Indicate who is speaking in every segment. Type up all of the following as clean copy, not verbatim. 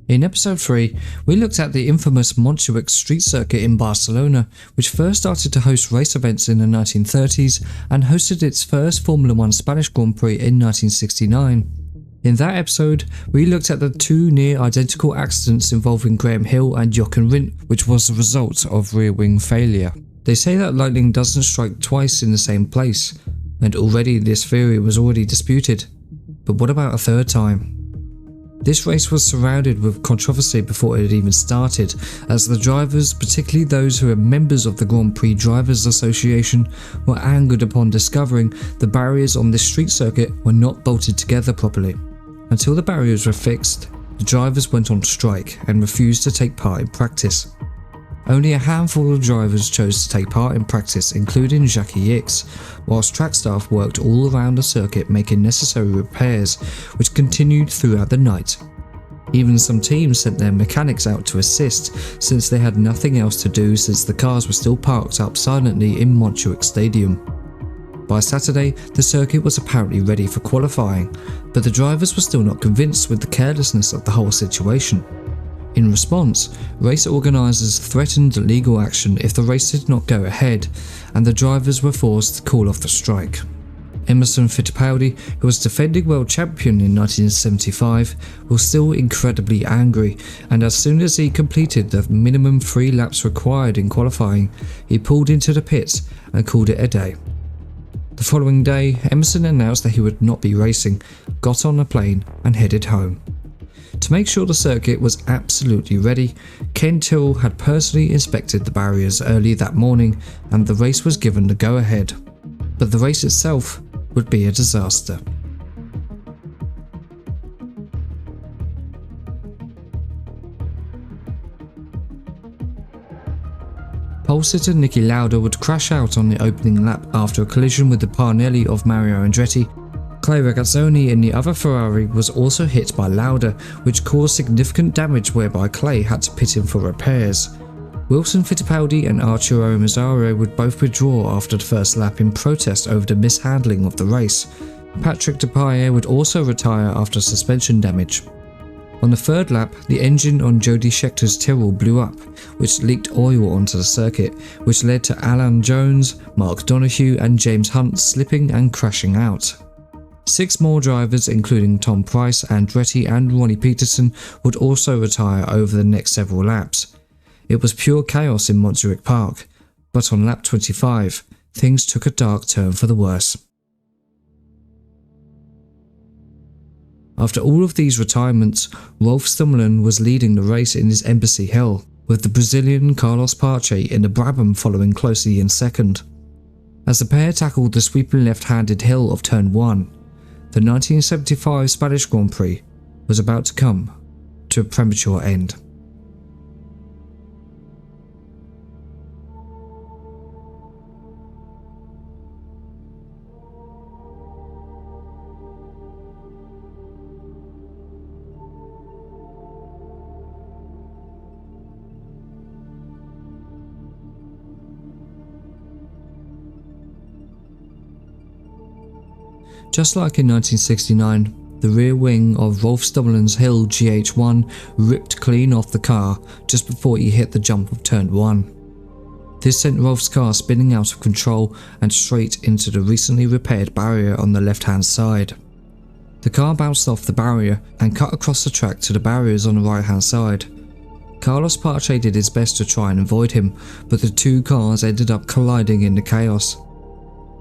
Speaker 1: In episode 3, we looked at the infamous Montjuic street circuit in Barcelona, which first started to host race events in the 1930s and hosted its first Formula 1 Spanish Grand Prix in 1969. In that episode, we looked at the two near-identical accidents involving Graham Hill and Jochen Rindt, which was the result of rear wing failure. They say that lightning doesn't strike twice in the same place, and already this theory was already disputed. But what about a third time? This race was surrounded with controversy before it had even started, as the drivers, particularly those who are members of the Grand Prix Drivers Association, were angered upon discovering the barriers on this street circuit were not bolted together properly. Until the barriers were fixed, the drivers went on strike and refused to take part in practice. Only a handful of drivers chose to take part in practice, including Jackie Ickx, whilst track staff worked all around the circuit making necessary repairs, which continued throughout the night. Even some teams sent their mechanics out to assist, since they had nothing else to do since the cars were still parked up silently in Montjuic Stadium. By Saturday, the circuit was apparently ready for qualifying, but the drivers were still not convinced with the carelessness of the whole situation. In response, race organisers threatened legal action if the race did not go ahead, and the drivers were forced to call off the strike. Emerson Fittipaldi, who was defending world champion in 1975, was still incredibly angry, and as soon as he completed the minimum 3 laps required in qualifying, he pulled into the pits and called it a day. The following day, Emerson announced that he would not be racing, got on a plane and headed home. To make sure the circuit was absolutely ready, Ken Tyrrell had personally inspected the barriers early that morning and the race was given the go-ahead. But the race itself would be a disaster. Pole sitter Niki Lauda would crash out on the opening lap after a collision with the Parnelli of Mario Andretti. Clay Regazzoni in the other Ferrari was also hit by Lauda, which caused significant damage whereby Clay had to pit in for repairs. Wilson Fittipaldi and Arturo Mazzaro would both withdraw after the first lap in protest over the mishandling of the race. Patrick Depailler would also retire after suspension damage. On the third lap, the engine on Jody Scheckter's Tyrrell blew up, which leaked oil onto the circuit, which led to Alan Jones, Mark Donohue and James Hunt slipping and crashing out. 6 more drivers, including Tom Pryce, Andretti and Ronnie Peterson, would also retire over the next several laps. It was pure chaos in Montjuic Park, but on lap 25, things took a dark turn for the worse. After all of these retirements, Rolf Stummerlin was leading the race in his Embassy Hill, with the Brazilian Carlos Pache in the Brabham following closely in second. As the pair tackled the sweeping left-handed hill of turn 1, the 1975 Spanish Grand Prix was about to come to a premature end. Just like in 1969, the rear wing of Rolf Stummerlin's Hill GH1 ripped clean off the car just before he hit the jump of turn 1. This sent Rolf's car spinning out of control and straight into the recently repaired barrier on the left-hand side. The car bounced off the barrier and cut across the track to the barriers on the right-hand side. Carlos Pache did his best to try and avoid him, but the two cars ended up colliding in the chaos.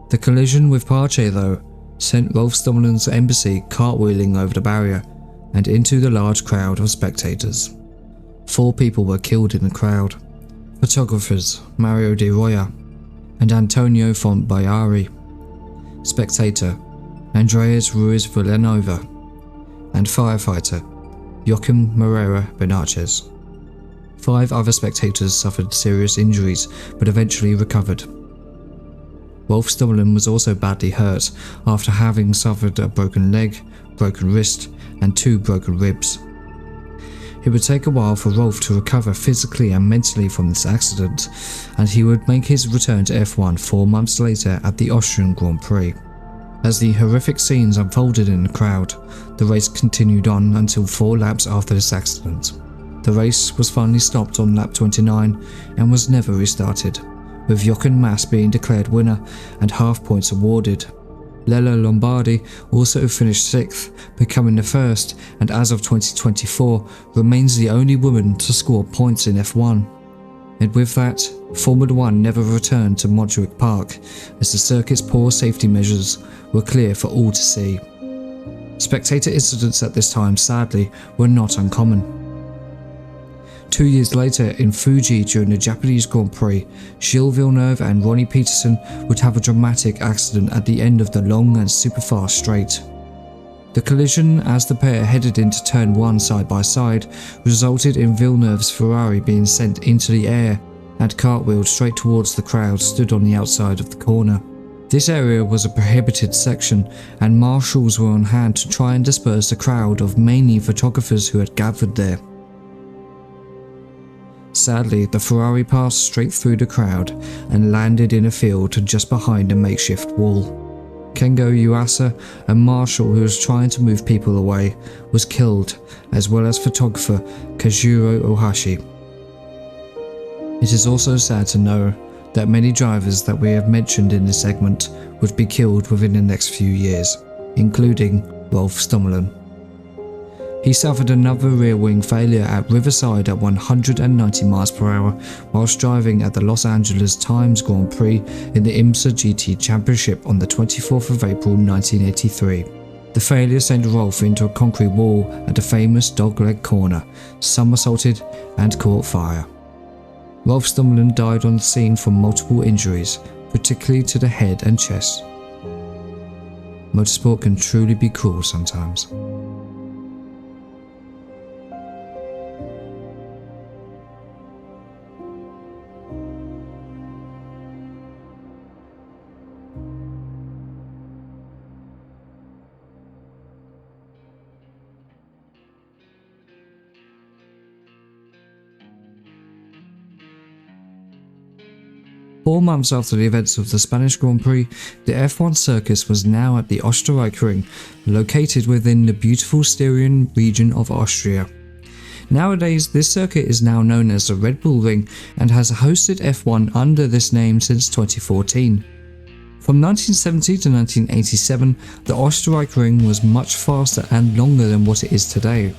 Speaker 1: The collision with Pache, though, sent Rolf Stummerlin's Embassy cartwheeling over the barrier and into the large crowd of spectators. 4 people were killed in the crowd: photographers Mario De Roya and Antonio Fontbayari, spectator Andreas Ruiz Villanova, and firefighter Joaquim Moreira Benarches. 5 other spectators suffered serious injuries but eventually recovered. Rolf Stummerlin was also badly hurt after having suffered a broken leg, broken wrist and 2 broken ribs. It would take a while for Rolf to recover physically and mentally from this accident, and he would make his return to F1 4 months later at the Austrian Grand Prix. As the horrific scenes unfolded in the crowd, the race continued on until 4 laps after this accident. The race was finally stopped on lap 29 and was never restarted, with Jochen Mass being declared winner and half points awarded. Lella Lombardi also finished 6th, becoming the first and as of 2024 remains the only woman to score points in F1. And with that, Formula 1 never returned to Montjuic Park, as the circuit's poor safety measures were clear for all to see. Spectator incidents at this time, sadly, were not uncommon. 2 years later, in Fuji during the Japanese Grand Prix, Gilles Villeneuve and Ronnie Peterson would have a dramatic accident at the end of the long and super fast straight. The collision, as the pair headed into turn 1 side by side, resulted in Villeneuve's Ferrari being sent into the air and cartwheeled straight towards the crowd stood on the outside of the corner. This area was a prohibited section, and marshals were on hand to try and disperse the crowd of mainly photographers who had gathered there. Sadly, the Ferrari passed straight through the crowd and landed in a field just behind a makeshift wall. Kengo Yuasa, a marshal who was trying to move people away, was killed, as well as photographer Kazuro Ohashi. It is also sad to know that many drivers that we have mentioned in this segment would be killed within the next few years, including Rolf Stommelen. He suffered another rear wing failure at Riverside at 190 mph whilst driving at the Los Angeles Times Grand Prix in the IMSA GT Championship on the 24th of April 1983. The failure sent Rolf into a concrete wall at the famous dogleg corner, somersaulted and caught fire. Rolf Stommelen died on the scene from multiple injuries, particularly to the head and chest. Motorsport can truly be cruel sometimes. Four months after the events of the Spanish Grand Prix, the F1 circus was now at the Österreichring, located within the beautiful Styrian region of Austria. Nowadays, this circuit is now known as the Red Bull Ring and has hosted F1 under this name since 2014. From 1970 to 1987, the Österreichring was much faster and longer than what it is today.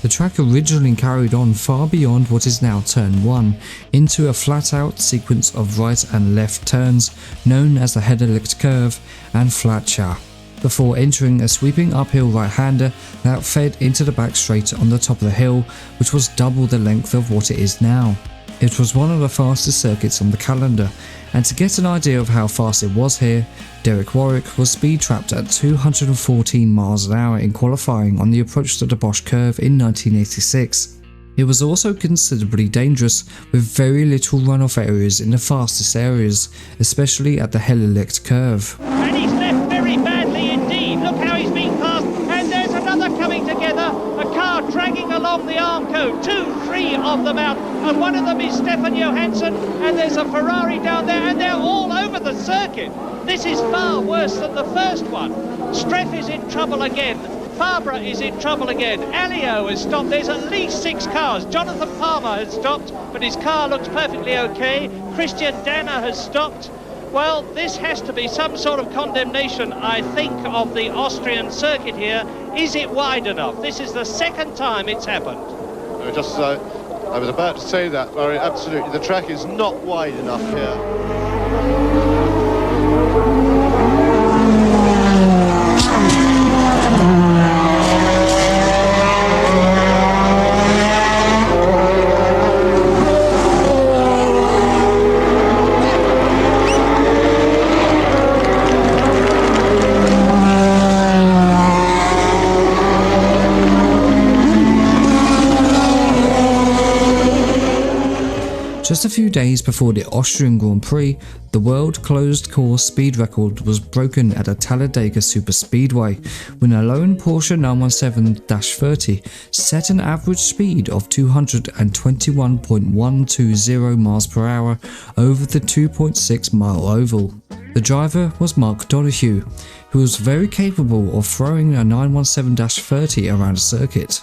Speaker 1: The track originally carried on far beyond what is now Turn 1 into a flat-out sequence of right and left turns known as the Hellelicht curve and Flatscha, before entering a sweeping uphill right-hander that fed into the back straight on the top of the hill, which was double the length of what it is now. It was one of the fastest circuits on the calendar, and to get an idea of how fast it was here, Derek Warwick was speed trapped at 214 miles an hour in qualifying on the approach to the Bosch curve in 1986. It was also considerably dangerous, with very little runoff areas in the fastest areas, especially at the Hellelicht curve.
Speaker 2: And he's left very badly indeed. Look how he's being passed, and there's another coming together. A car dragging along the Armco, 3 of them out, and one of them is Stefan Johansson, and there's a Ferrari down there, and they're all over the circuit. This is far worse than the first one. Streff is in trouble again. Fabre is in trouble again. Alio has stopped. There's at least 6 cars. Jonathan Palmer has stopped, but his car looks perfectly okay. Christian Danner has stopped. Well, this has to be some sort of condemnation, I think, of the Austrian circuit here. Is it wide enough? This is the second time it's happened.
Speaker 3: I was about to say that, Murray. Absolutely, the track is not wide enough here.
Speaker 1: Just a few days before the Austrian Grand Prix, the world closed course speed record was broken at a Talladega Superspeedway when a lone Porsche 917-30 set an average speed of 221.120 miles per hour over the 2.6 mile oval. The driver was Mark Donohue, who was very capable of throwing a 917-30 around a circuit.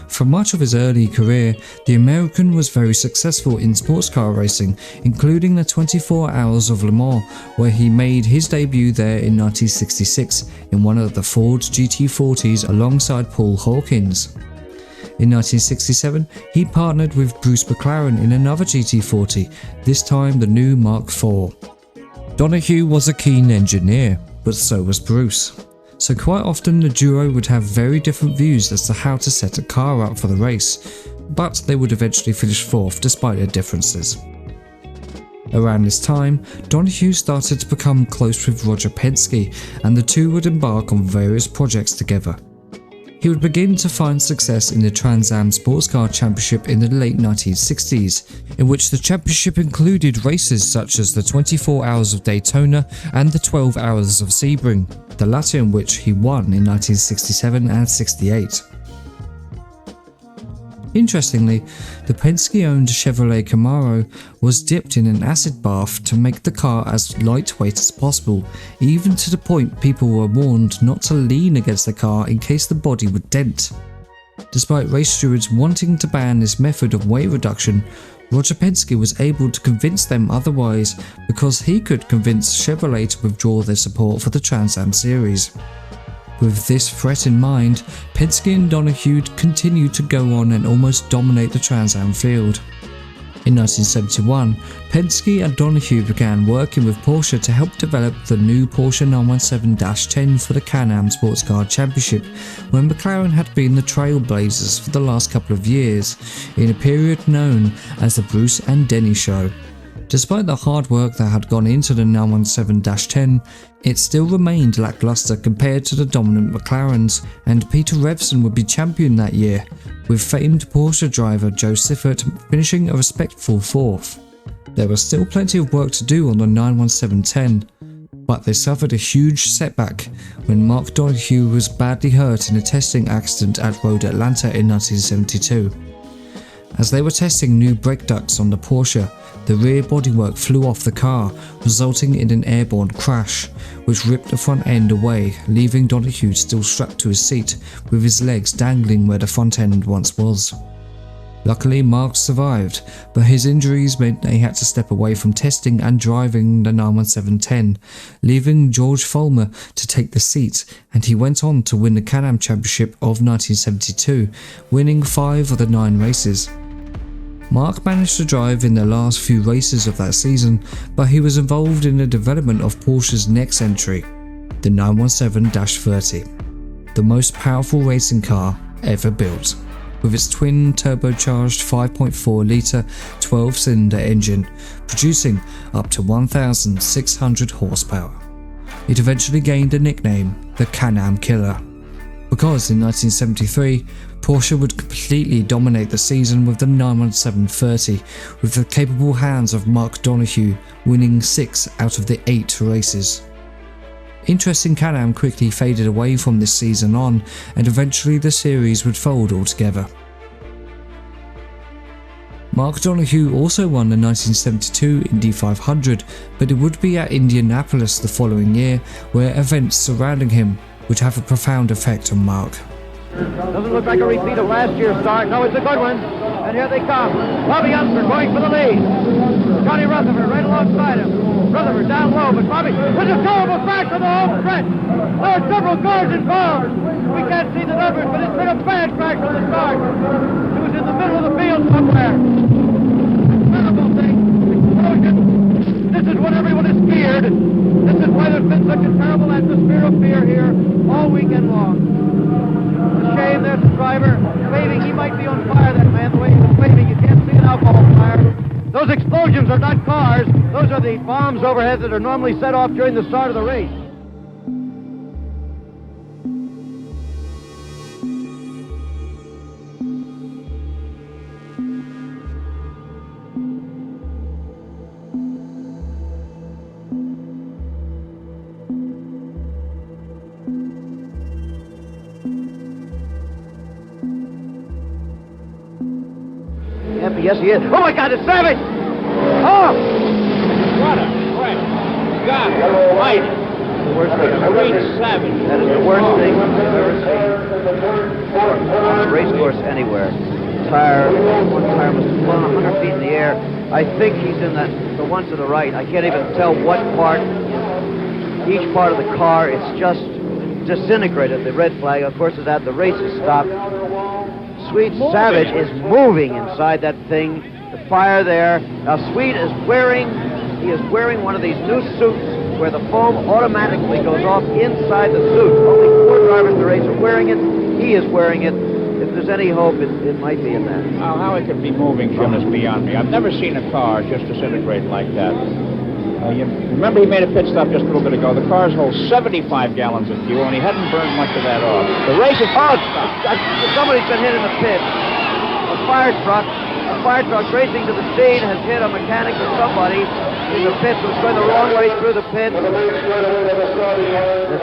Speaker 1: For much of his early career, the American was very successful in sports car racing, including the 24 Hours of Le Mans, where he made his debut there in 1966 in one of the Ford GT40s alongside Paul Hawkins. In 1967, he partnered with Bruce McLaren in another GT40, this time the new Mark IV. Donohue was a keen engineer, but so was Bruce. So quite often the duo would have very different views as to how to set a car up for the race, but they would eventually finish fourth despite their differences. Around this time, Donohue started to become close with Roger Penske, and the two would embark on various projects together. He would begin to find success in the Trans Am Sports Car Championship in the late 1960s, in which the championship included races such as the 24 Hours of Daytona and the 12 Hours of Sebring, the latter in which he won in 1967 and 68. Interestingly, the Penske-owned Chevrolet Camaro was dipped in an acid bath to make the car as lightweight as possible, even to the point people were warned not to lean against the car in case the body would dent. Despite race stewards wanting to ban this method of weight reduction, Roger Penske was able to convince them otherwise because he could convince Chevrolet to withdraw their support for the Trans Am series. With this threat in mind, Penske and Donohue continued to go on and almost dominate the Trans Am field. In 1971, Penske and Donohue began working with Porsche to help develop the new Porsche 917-10 for the Can-Am Sports Car Championship, when McLaren had been the trailblazers for the last couple of years, in a period known as the Bruce and Denny Show. Despite the hard work that had gone into the 917-10, it still remained lackluster compared to the dominant McLarens, and Peter Revson would be champion that year, with famed Porsche driver Joe Siffert finishing a respectful fourth. There was still plenty of work to do on the 917-10, but they suffered a huge setback when Mark Donohue was badly hurt in a testing accident at Road Atlanta in 1972. As they were testing new brake ducts on the Porsche, the rear bodywork flew off the car, resulting in an airborne crash, which ripped the front end away, leaving Donohue still strapped to his seat, with his legs dangling where the front end once was. Luckily, Mark survived, but his injuries meant he had to step away from testing and driving the 917-10, leaving George Follmer to take the seat, and he went on to win the Can-Am Championship of 1972, winning 5 of the 9 races. Mark managed to drive in the last few races of that season, but he was involved in the development of Porsche's next entry, the 917-30, the most powerful racing car ever built, with its twin turbocharged 5.4 litre 12-cylinder engine, producing up to 1,600 horsepower. It eventually gained the nickname the Can-Am Killer, because in 1973, Porsche would completely dominate the season with the 917-30, with the capable hands of Mark Donohue winning 6 out of the 8 races. Interest in Can-Am quickly faded away from this season on, and eventually the series would fold altogether. Mark Donohue also won the 1972 Indy 500, but it would be at Indianapolis the following year, where events surrounding him would have a profound effect on Mark.
Speaker 4: Doesn't look like a repeat of last year's start. No, it's a good one. And here they come. Bobby Unser going for the lead. Johnny Rutherford right alongside him. Rutherford down low, but Bobby with a terrible crash on the home stretch. There are several cars involved. We can't see the numbers, but it's been a bad crash on the start. It was in the middle of the field somewhere. Terrible thing. Explosion. This is what everyone is feared. This is why there's been such a terrible atmosphere of fear here all weekend long. Shame, there's the driver waving. He might be on fire, that man, the way he was waving. You can't see an alcohol fire. Those explosions are not cars. Those are the bombs overhead that are normally set off during the start of the race. Yes, he is. Oh, my God, it's Savage! Oh!
Speaker 5: What a crash. God.
Speaker 2: right.
Speaker 4: The worst thing I've ever
Speaker 2: Sweet
Speaker 4: seen.
Speaker 2: Savage.
Speaker 4: That is the worst thing I've ever seen on a race course anywhere. One tire must have flown 100 feet in the air. I think he's in the one to the right. I can't even tell what part. Each part of the car is just disintegrated. The red flag, of course, is out. The race is stopped. Sweet Savage is moving inside that thing. The fire there. Now Sweet is wearing one of these new suits where the foam automatically goes off inside the suit. Only 4 drivers in the race are wearing it. He is wearing it. If there's any hope, it might be in that.
Speaker 2: Now, how it could be moving, Jim, is beyond me. I've never seen a car just disintegrate like that. You remember he made a pit stop just a little bit ago. The cars hold 75 gallons of fuel, and he hadn't burned much of that off. The race is...
Speaker 4: Oh, somebody's been hit in the pit. A fire truck racing to the scene has hit a mechanic or somebody in the pit who's going the wrong way through the pit. They're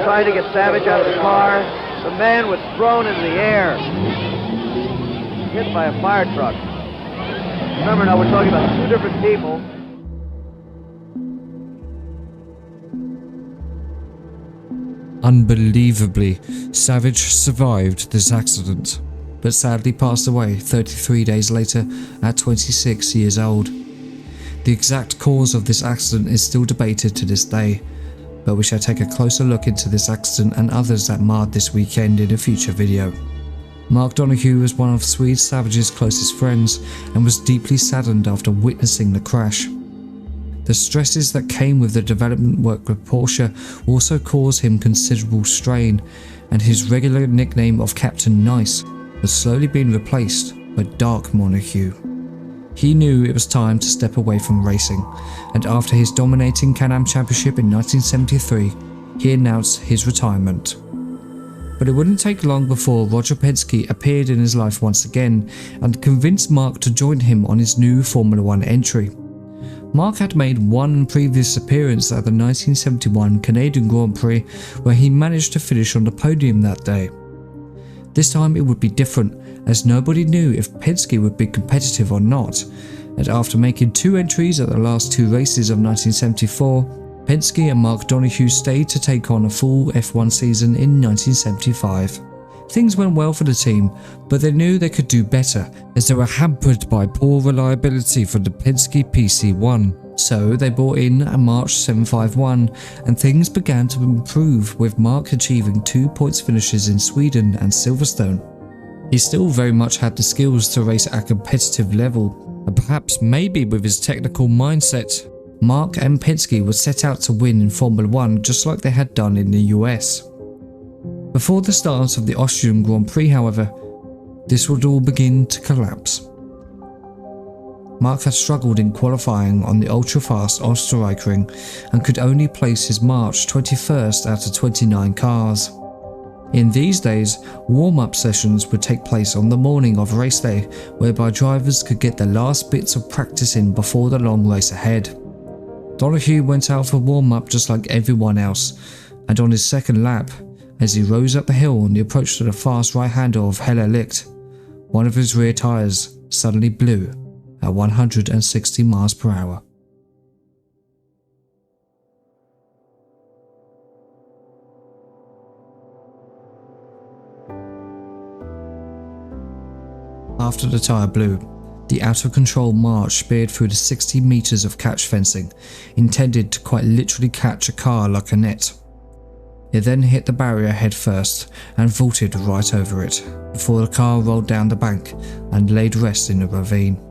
Speaker 4: trying to get Savage out of the car. The man was thrown into the air, hit by a fire truck. Remember now, we're talking about 2 different people.
Speaker 1: Unbelievably, Savage survived this accident, but sadly passed away 33 days later at 26 years old. The exact cause of this accident is still debated to this day, but we shall take a closer look into this accident and others that marred this weekend in a future video. Mark Donohue was one of Swede Savage's closest friends and was deeply saddened after witnessing the crash. The stresses that came with the development work with Porsche also caused him considerable strain, and his regular nickname of Captain Nice was slowly being replaced by Dark Donohue. He knew it was time to step away from racing, and after his dominating Can-Am Championship in 1973, he announced his retirement. But it wouldn't take long before Roger Penske appeared in his life once again and convinced Mark to join him on his new Formula 1 entry. Mark had made one previous appearance at the 1971 Canadian Grand Prix, where he managed to finish on the podium that day. This time it would be different, as nobody knew if Penske would be competitive or not, and after making 2 entries at the last 2 races of 1974, Penske and Mark Donohue stayed to take on a full F1 season in 1975. Things went well for the team, but they knew they could do better, as they were hampered by poor reliability from the Penske PC1. So they brought in a March 751, and things began to improve, with Mark achieving 2 points finishes in Sweden and Silverstone. He still very much had the skills to race at a competitive level, and perhaps maybe with his technical mindset, Mark and Penske would set out to win in Formula 1 just like they had done in the US. Before the start of the Austrian Grand Prix, however, this would all begin to collapse. Mark had struggled in qualifying on the ultra-fast Österreichring and could only place his March 21st out of 29 cars. In these days, warm-up sessions would take place on the morning of race day, whereby drivers could get their last bits of practice in before the long race ahead. Donohue went out for warm-up just like everyone else, and on his second lap, as he rose up the hill on the approach to the fast right-hander of Helle Licht, one of his rear tyres suddenly blew at 160 miles per hour. After the tyre blew, the out-of-control march speared through the 60 metres of catch fencing, intended to quite literally catch a car like a net. It then hit the barrier head first and vaulted right over it, before the car rolled down the bank and laid rest in a ravine.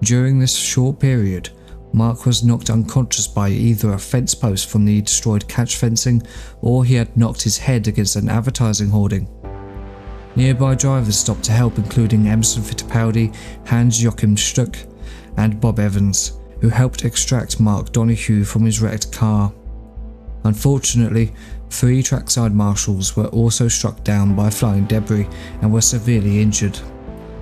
Speaker 1: During this short period, Mark was knocked unconscious by either a fence post from the destroyed catch fencing, or he had knocked his head against an advertising hoarding. Nearby drivers stopped to help, including Emerson Fittipaldi, Hans-Joachim Stuck, and Bob Evans, who helped extract Mark Donohue from his wrecked car. Unfortunately, 3 trackside marshals were also struck down by flying debris and were severely injured.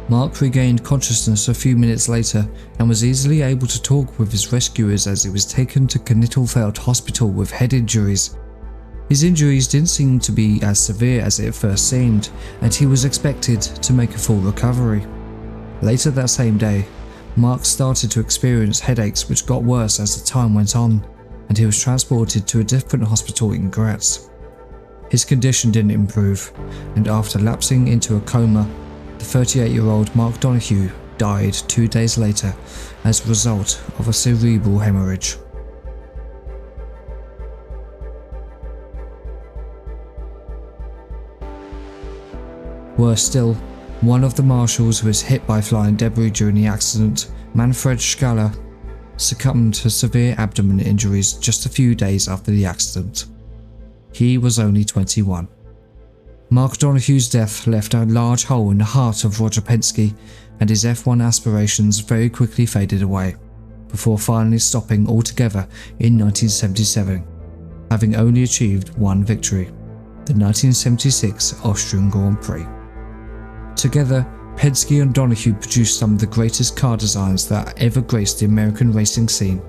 Speaker 1: Mark regained consciousness a few minutes later and was easily able to talk with his rescuers as he was taken to Knittelfeld Hospital with head injuries. His injuries didn't seem to be as severe as it first seemed, and he was expected to make a full recovery. Later that same day, Mark started to experience headaches which got worse as the time went on, and he was transported to a different hospital in Graz. His condition didn't improve, and after lapsing into a coma, the 38-year-old Mark Donohue died 2 days later as a result of a cerebral hemorrhage. Worse still, one of the marshals who was hit by flying debris during the accident, Manfred Schaller, succumbed to severe abdomen injuries just a few days after the accident. He was only 21. Mark Donohue's death left a large hole in the heart of Roger Penske, and his F1 aspirations very quickly faded away, before finally stopping altogether in 1977, having only achieved one victory, the 1976 Austrian Grand Prix. Together, Penske and Donohue produced some of the greatest car designs that ever graced the American racing scene,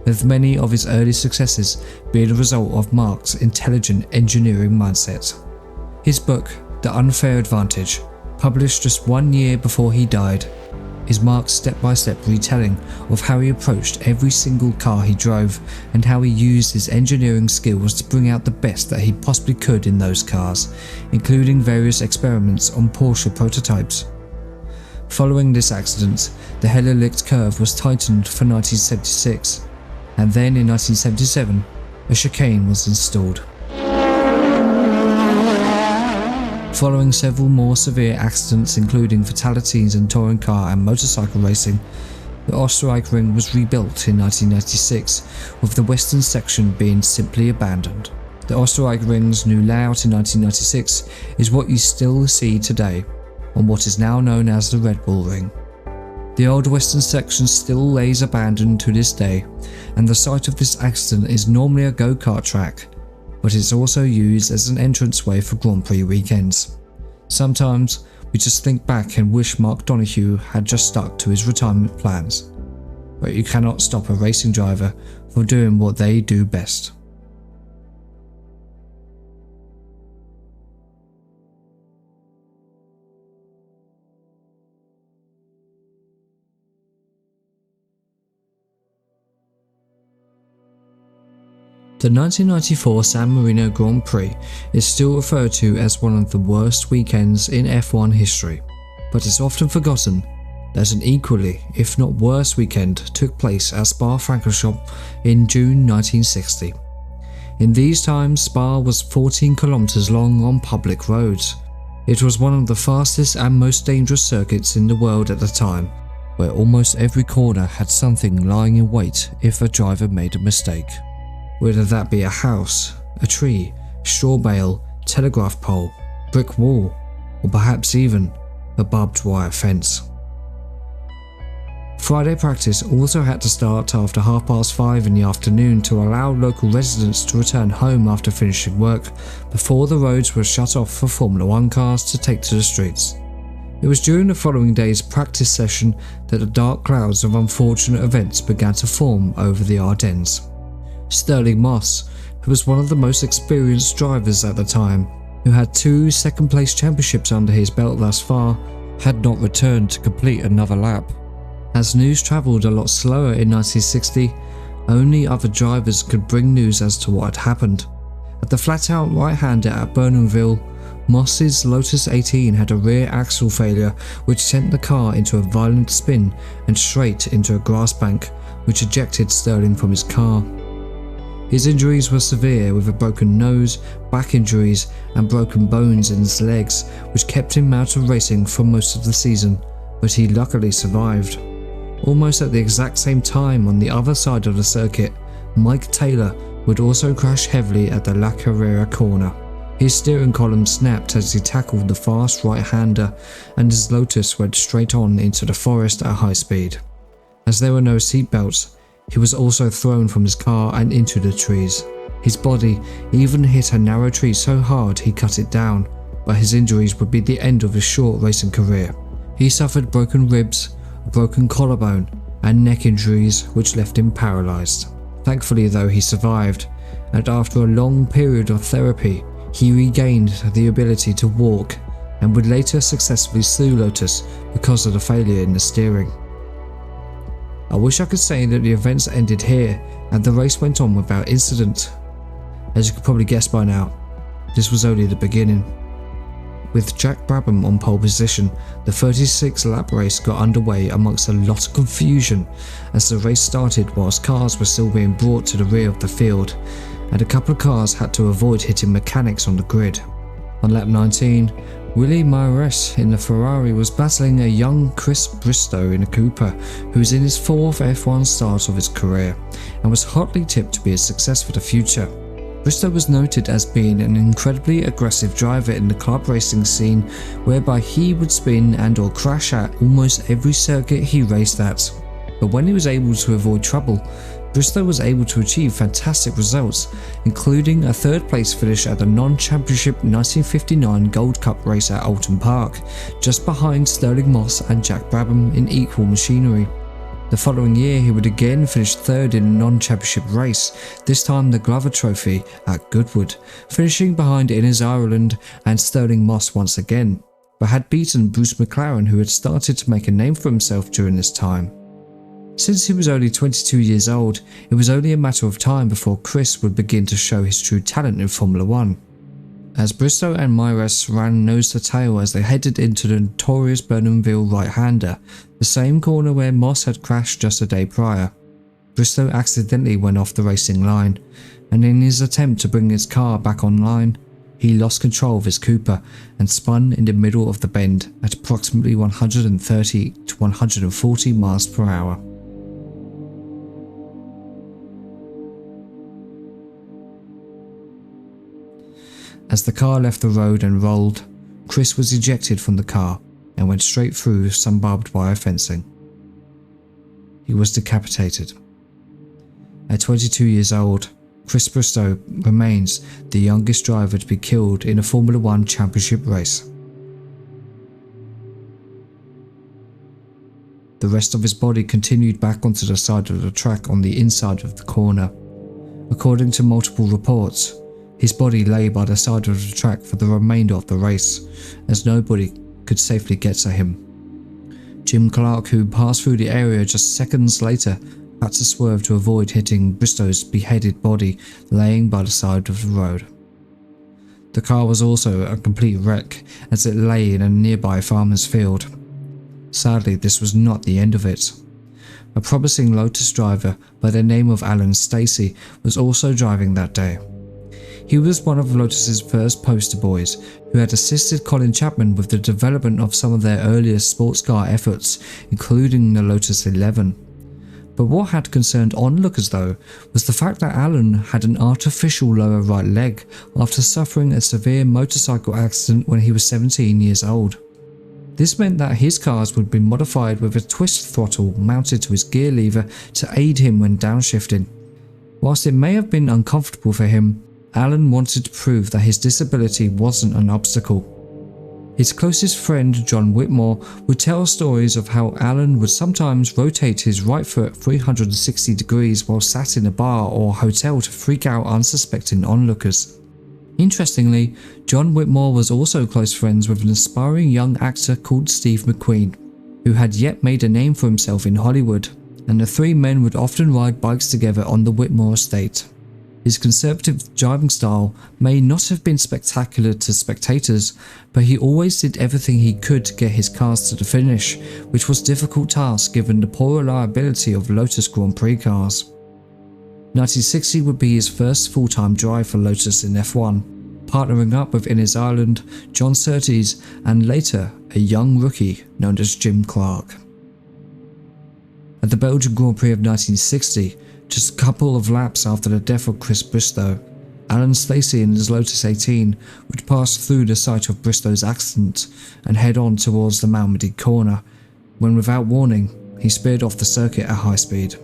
Speaker 1: with many of his early successes being a result of Mark's intelligent engineering mindset. His book, The Unfair Advantage, published just 1 year before he died, is Mark's step-by-step retelling of how he approached every single car he drove and how he used his engineering skills to bring out the best that he possibly could in those cars, including various experiments on Porsche prototypes. Following this accident, the Helmuth curve was tightened for 1976, and then in 1977, a chicane was installed. Following several more severe accidents including fatalities in touring car and motorcycle racing, the Österreich-Ring was rebuilt in 1996, with the western section being simply abandoned. The Österreich-Ring's new layout in 1996 is what you still see today, on what is now known as the Red Bull Ring. The old western section still lays abandoned to this day, and the site of this accident is normally a go-kart track, but it's also used as an entranceway for Grand Prix weekends. Sometimes we just think back and wish Mark Donohue had just stuck to his retirement plans, but you cannot stop a racing driver from doing what they do best. The 1994 San Marino Grand Prix is still referred to as one of the worst weekends in F1 history, but it's often forgotten that an equally, if not worse weekend took place at Spa-Francorchamps in June 1960. In these times, Spa was 14 kilometers long on public roads. It was one of the fastest and most dangerous circuits in the world at the time, where almost every corner had something lying in wait if a driver made a mistake. Whether that be a house, a tree, straw bale, telegraph pole, brick wall, or perhaps even a barbed wire fence. Friday practice also had to start after 5:30 in the afternoon to allow local residents to return home after finishing work before the roads were shut off for Formula 1 cars to take to the streets. It was during the following day's practice session that the dark clouds of unfortunate events began to form over the Ardennes. Stirling Moss, who was one of the most experienced drivers at the time, who had 2 second-place championships under his belt thus far, had not returned to complete another lap. As news travelled a lot slower in 1960, only other drivers could bring news as to what had happened. At the flat-out right-hander at Bournonville, Moss's Lotus 18 had a rear axle failure which sent the car into a violent spin and straight into a grass bank, which ejected Stirling from his car. His injuries were severe, with a broken nose, back injuries and broken bones in his legs, which kept him out of racing for most of the season, but he luckily survived. Almost at the exact same time on the other side of the circuit, Mike Taylor would also crash heavily at the La Carrera corner. His steering column snapped as he tackled the fast right-hander, and his Lotus went straight on into the forest at high speed. As there were no seatbelts, he was also thrown from his car and into the trees. His body even hit a narrow tree so hard he cut it down, but his injuries would be the end of his short racing career. He suffered broken ribs, a broken collarbone, and neck injuries which left him paralysed. Thankfully though, he survived, and after a long period of therapy, he regained the ability to walk and would later successfully sue Lotus because of the failure in the steering. I wish I could say that the events ended here and the race went on without incident. As you could probably guess by now, this was only the beginning. With Jack Brabham on pole position, the 36-lap race got underway amongst a lot of confusion as the race started whilst cars were still being brought to the rear of the field, and a couple of cars had to avoid hitting mechanics on the grid. On lap 19, Willie Maires in the Ferrari was battling a young Chris Bristow in a Cooper, who was in his 4th F1 start of his career and was hotly tipped to be a success for the future. Bristow was noted as being an incredibly aggressive driver in the club racing scene, whereby he would spin and or crash at almost every circuit he raced at. But when he was able to avoid trouble, Bristow was able to achieve fantastic results, including a 3rd place finish at the non-championship 1959 Gold Cup race at Oulton Park, just behind Stirling Moss and Jack Brabham in equal machinery. The following year he would again finish 3rd in a non-championship race, this time the Glover Trophy at Goodwood, finishing behind Innes Ireland and Stirling Moss once again, but had beaten Bruce McLaren, who had started to make a name for himself during this time. Since he was only 22 years old, it was only a matter of time before Chris would begin to show his true talent in Formula 1. As Bristow and Maires ran nose to tail as they headed into the notorious Burnhamville right-hander, the same corner where Moss had crashed just a day prior, Bristow accidentally went off the racing line, and in his attempt to bring his car back online, he lost control of his Cooper and spun in the middle of the bend at approximately 130 to 140 miles per hour. As the car left the road and rolled, Chris was ejected from the car and went straight through some barbed wire fencing. He was decapitated. At 22 years old, Chris Bristow remains the youngest driver to be killed in a Formula 1 championship race. The rest of his body continued back onto the side of the track on the inside of the corner. According to multiple reports, his body lay by the side of the track for the remainder of the race, as nobody could safely get to him. Jim Clark, who passed through the area just seconds later, had to swerve to avoid hitting Bristow's beheaded body laying by the side of the road. The car was also a complete wreck as it lay in a nearby farmer's field. Sadly, this was not the end of it. A promising Lotus driver by the name of Alan Stacey was also driving that day. He was one of Lotus's first poster boys, who had assisted Colin Chapman with the development of some of their earliest sports car efforts, including the Lotus 11. But what had concerned onlookers though, was the fact that Alan had an artificial lower right leg after suffering a severe motorcycle accident when he was 17 years old. This meant that his cars would be modified with a twist throttle mounted to his gear lever to aid him when downshifting. Whilst it may have been uncomfortable for him, Alan wanted to prove that his disability wasn't an obstacle. His closest friend, John Whitmore, would tell stories of how Alan would sometimes rotate his right foot 360 degrees while sat in a bar or hotel to freak out unsuspecting onlookers. Interestingly, John Whitmore was also close friends with an aspiring young actor called Steve McQueen, who had yet made a name for himself in Hollywood, and the three men would often ride bikes together on the Whitmore estate. His conservative driving style may not have been spectacular to spectators, but he always did everything he could to get his cars to the finish, which was a difficult task given the poor reliability of Lotus Grand Prix cars. 1960 would be his first full-time drive for Lotus in F1, partnering up with Innes Ireland, John Surtees, and later a young rookie known as Jim Clark. At the Belgian Grand Prix of 1960, just a couple of laps after the death of Chris Bristow, Alan Stacey in his Lotus 18 would pass through the site of Bristow's accident and head on towards the Malmedy corner, when without warning, he speared off the circuit at high speed.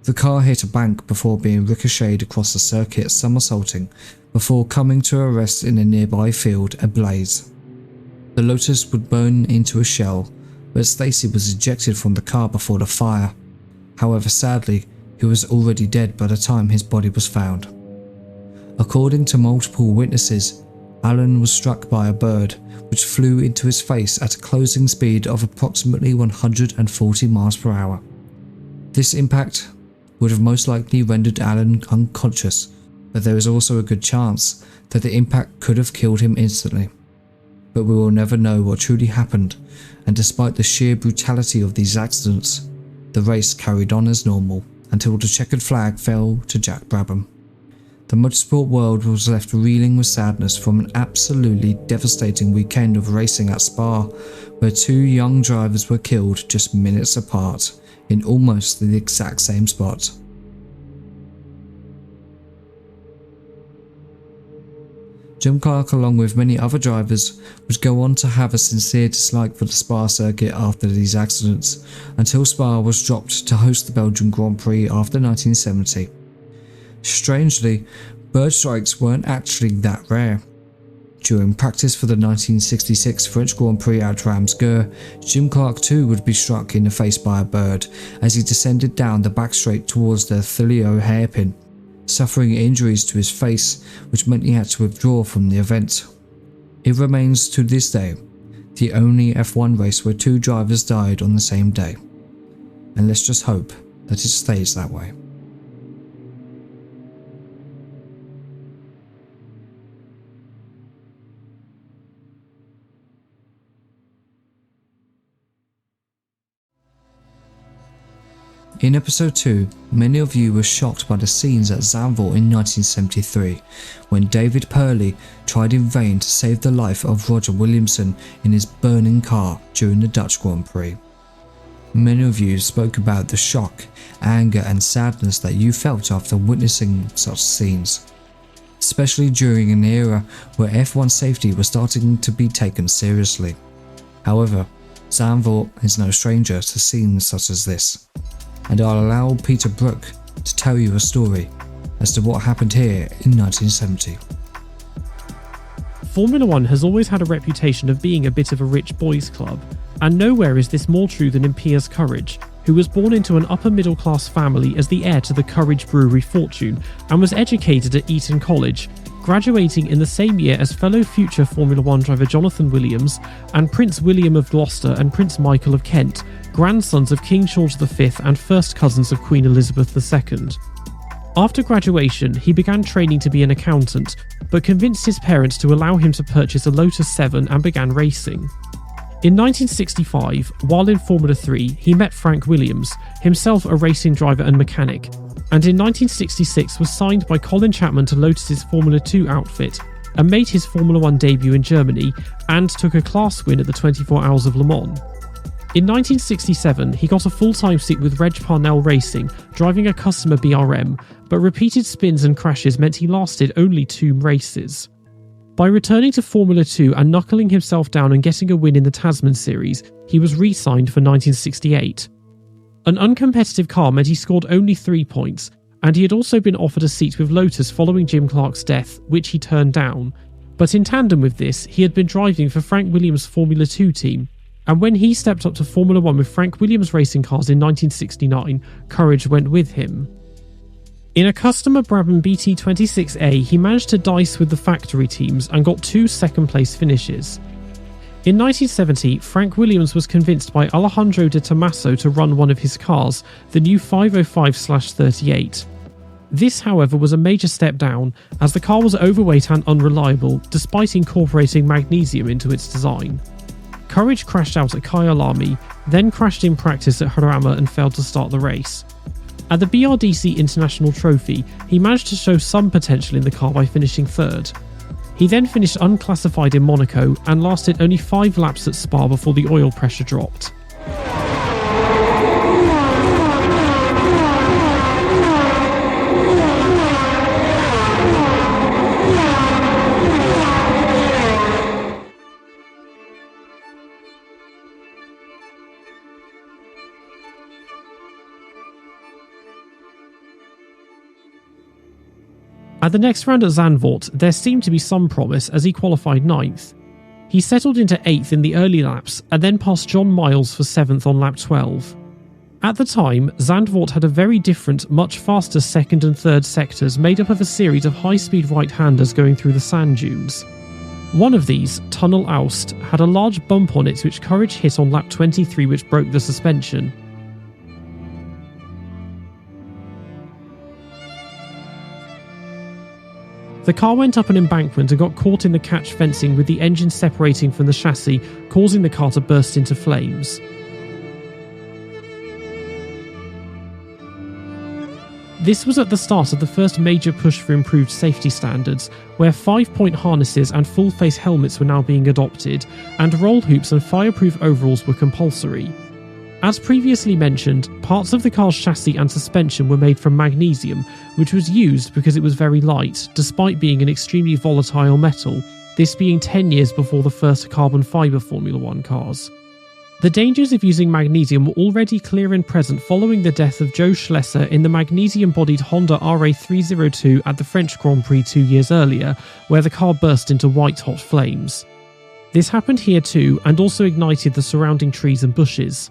Speaker 1: The car hit a bank before being ricocheted across the circuit, somersaulting, before coming to a rest in a nearby field ablaze. The Lotus would burn into a shell, but Stacey was ejected from the car before the fire. However, sadly, he was already dead by the time his body was found. According to multiple witnesses, Allen was struck by a bird which flew into his face at a closing speed of approximately 140 miles per hour. This impact would have most likely rendered Allen unconscious, but there is also a good chance that the impact could have killed him instantly. But we will never know what truly happened, and despite the sheer brutality of these accidents, the race carried on as normal until the checkered flag fell to Jack Brabham. The motorsport world was left reeling with sadness from an absolutely devastating weekend of racing at Spa, where two young drivers were killed just minutes apart in almost the exact same spot. Jim Clark, along with many other drivers, would go on to have a sincere dislike for the Spa circuit after these accidents, until Spa was dropped to host the Belgian Grand Prix after 1970. Strangely, bird strikes weren't actually that rare. During practice for the 1966 French Grand Prix at Ramsgeur, Jim Clark too would be struck in the face by a bird as he descended down the back straight towards the Thilio hairpin, suffering injuries to his face which meant he had to withdraw from the event. It remains to this day the only F1 race where two drivers died on the same day, and let's just hope that it stays that way. In episode 2, many of you were shocked by the scenes at Zandvoort in 1973, when David Purley tried in vain to save the life of Roger Williamson in his burning car during the Dutch Grand Prix. Many of you spoke about the shock, anger and sadness that you felt after witnessing such scenes, especially during an era where F1 safety was starting to be taken seriously. However, Zandvoort is no stranger to scenes such as this, and I'll allow Peter Brook to tell you a story as to what happened here in 1970.
Speaker 5: Formula One has always had a reputation of being a bit of a rich boys' club, and nowhere is this more true than in Piers Courage, who was born into an upper middle class family as the heir to the Courage Brewery fortune and was educated at Eton College, graduating in the same year as fellow future Formula One driver Jonathan Williams and Prince William of Gloucester and Prince Michael of Kent, grandsons of King George V and first cousins of Queen Elizabeth II. After graduation, he began training to be an accountant, but convinced his parents to allow him to purchase a Lotus 7 and began racing. In 1965, while in Formula 3, he met Frank Williams, himself a racing driver and mechanic, and in 1966 was signed by Colin Chapman to Lotus's Formula 2 outfit and made his Formula 1 debut in Germany and took a class win at the 24 Hours of Le Mans. In 1967, he got a full-time seat with Reg Parnell Racing, driving a customer BRM, but repeated spins and crashes meant he lasted only 2 races. By returning to Formula 2 and knuckling himself down and getting a win in the Tasman Series, he was re-signed for 1968. An uncompetitive car meant he scored only 3 points, and he had also been offered a seat with Lotus following Jim Clark's death, which he turned down. But in tandem with this, he had been driving for Frank Williams' Formula 2 team, and when he stepped up to Formula 1 with Frank Williams racing cars in 1969, Courage went with him. In a customer Brabham BT26A, he managed to dice with the factory teams and got 2 second-place finishes. In 1970, Frank Williams was convinced by Alejandro de Tomaso to run one of his cars, the new 505/38. This, however, was a major step down, as the car was overweight and unreliable, despite incorporating magnesium into its design. Courage crashed out at Kyalami, then crashed in practice at Jarama and failed to start the race. At the BRDC International Trophy, he managed to show some potential in the car by finishing 3rd. He then finished unclassified in Monaco and lasted only 5 laps at Spa before the oil pressure dropped. At the next round at Zandvoort, there seemed to be some promise as he qualified 9th. He settled into 8th in the early laps and then passed John Miles for 7th on lap 12. At the time, Zandvoort had a very different, much faster second and third sectors made up of a series of high-speed right-handers going through the sand dunes. One of these, Tunnel Aust, had a large bump on it which Courage hit on lap 23 which broke the suspension. The car went up an embankment and got caught in the catch fencing with the engine separating from the chassis, causing the car to burst into flames. This was at the start of the first major push for improved safety standards, where 5-point harnesses and full-face helmets were now being adopted, and roll hoops and fireproof overalls were compulsory. As previously mentioned, parts of the car's chassis and suspension were made from magnesium, which was used because it was very light, despite being an extremely volatile metal, this being 10 years before the first carbon fibre Formula 1 cars. The dangers of using magnesium were already clear and present following the death of Joe Schlesser in the magnesium-bodied Honda RA302 at the French Grand Prix 2 years earlier, where the car burst into white-hot flames. This happened here too, and also ignited the surrounding trees and bushes.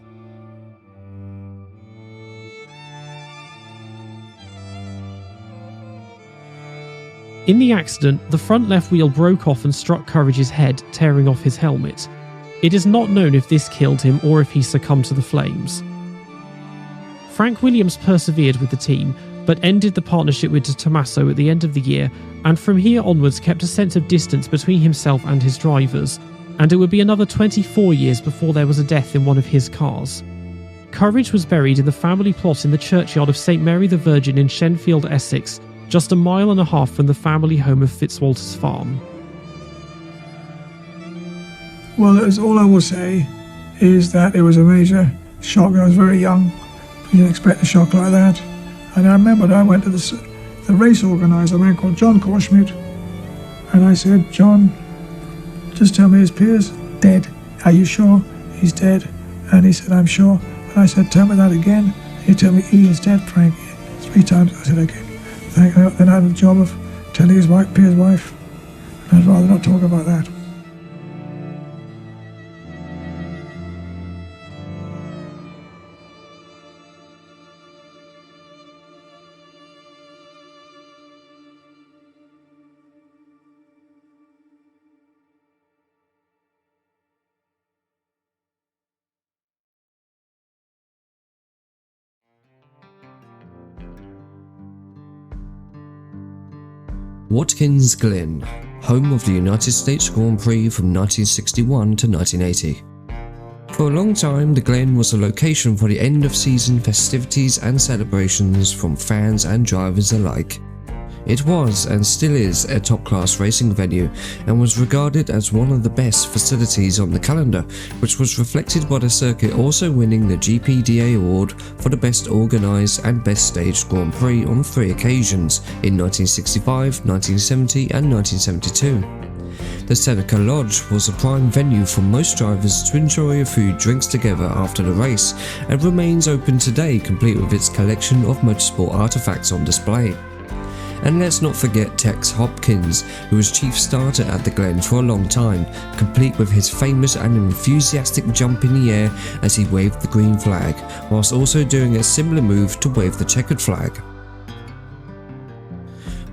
Speaker 5: In the accident, the front left wheel broke off and struck Courage's head, tearing off his helmet. It is not known if this killed him or if he succumbed to the flames. Frank Williams persevered with the team, but ended the partnership with De Tomaso at the end of the year, and from here onwards kept a sense of distance between himself and his drivers, and it would be another 24 years before there was a death in one of his cars. Courage was buried in the family plot in the churchyard of St Mary the Virgin in Shenfield, Essex, just a mile and a half from the family home of Fitzwalter's Farm.
Speaker 6: Well, all I will say is that it was a major shock. I was very young. You didn't expect a shock like that. And I remember I went to the race organiser, a man called John Korschmidt, and I said, John, just tell me, is Piers dead? Are you sure he's dead? And he said, I'm sure. And I said, tell me that again. He told me, he is dead, Frank. 3 times. I said, okay. Then I had the job of telling his wife, Piers' wife, and I'd rather not talk about that.
Speaker 1: Watkins Glen, home of the United States Grand Prix from 1961 to 1980. For a long time, the Glen was a location for the end-of-season festivities and celebrations from fans and drivers alike. It was, and still is, a top-class racing venue and was regarded as one of the best facilities on the calendar, which was reflected by the circuit also winning the GPDA award for the best organised and best staged Grand Prix on 3 occasions in 1965, 1970 and 1972. The Seneca Lodge was a prime venue for most drivers to enjoy a few drinks together after the race and remains open today, complete with its collection of motorsport artefacts on display. And let's not forget Tex Hopkins, who was chief starter at the Glen for a long time, complete with his famous and enthusiastic jump in the air as he waved the green flag, whilst also doing a similar move to wave the checkered flag.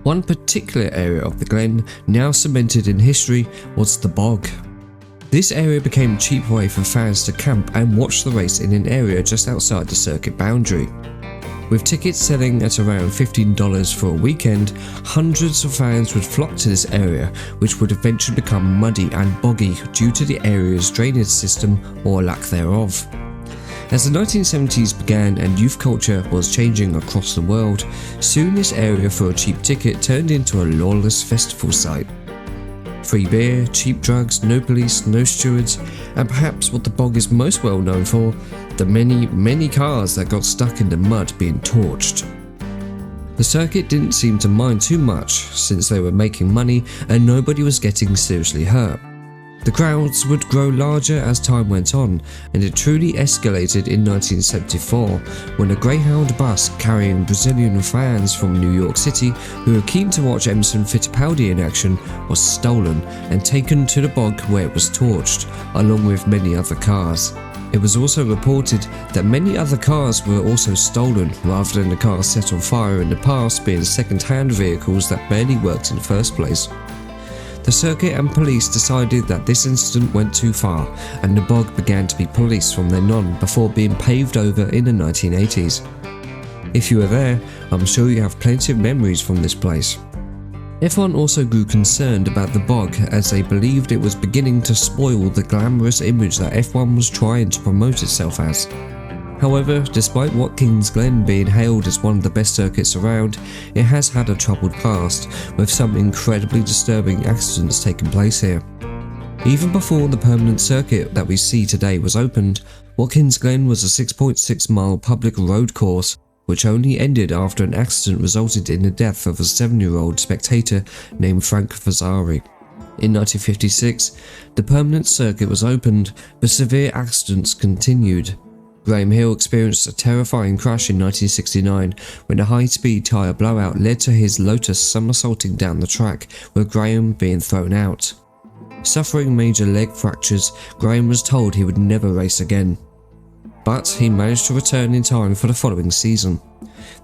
Speaker 1: One particular area of the Glen, now cemented in history, was the bog. This area became a cheap way for fans to camp and watch the race in an area just outside the circuit boundary. With tickets selling at around $15 for a weekend, hundreds of fans would flock to this area, which would eventually become muddy and boggy due to the area's drainage system or lack thereof. As the 1970s began and youth culture was changing across the world, soon this area for a cheap ticket turned into a lawless festival site. Free beer, cheap drugs, no police, no stewards, and perhaps what the bog is most well known for, the many cars that got stuck in the mud being torched. The circuit didn't seem to mind too much since they were making money and nobody was getting seriously hurt. The crowds would grow larger as time went on, and it truly escalated in 1974 when a Greyhound bus carrying Brazilian fans from New York City who were keen to watch Emerson Fittipaldi in action was stolen and taken to the bog where it was torched, along with many other cars. It was also reported that many other cars were also stolen, rather than the cars set on fire in the past being second-hand vehicles that barely worked in the first place. The circuit and police decided that this incident went too far, and the bog began to be policed from then on before being paved over in the 1980s. If you were there, I'm sure you have plenty of memories from this place. F1 also grew concerned about the bog as they believed it was beginning to spoil the glamorous image that F1 was trying to promote itself as. However, despite Watkins Glen being hailed as one of the best circuits around, it has had a troubled past, with some incredibly disturbing accidents taking place here. Even before the permanent circuit that we see today was opened, Watkins Glen was a 6.6 mile public road course, which only ended after an accident resulted in the death of a 7-year-old spectator named Frank Vasari. In 1956, the permanent circuit was opened, but severe accidents continued. Graham Hill experienced a terrifying crash in 1969 when a high-speed tyre blowout led to his Lotus somersaulting down the track, with Graham being thrown out. Suffering major leg fractures, Graham was told he would never race again. But he managed to return in time for the following season.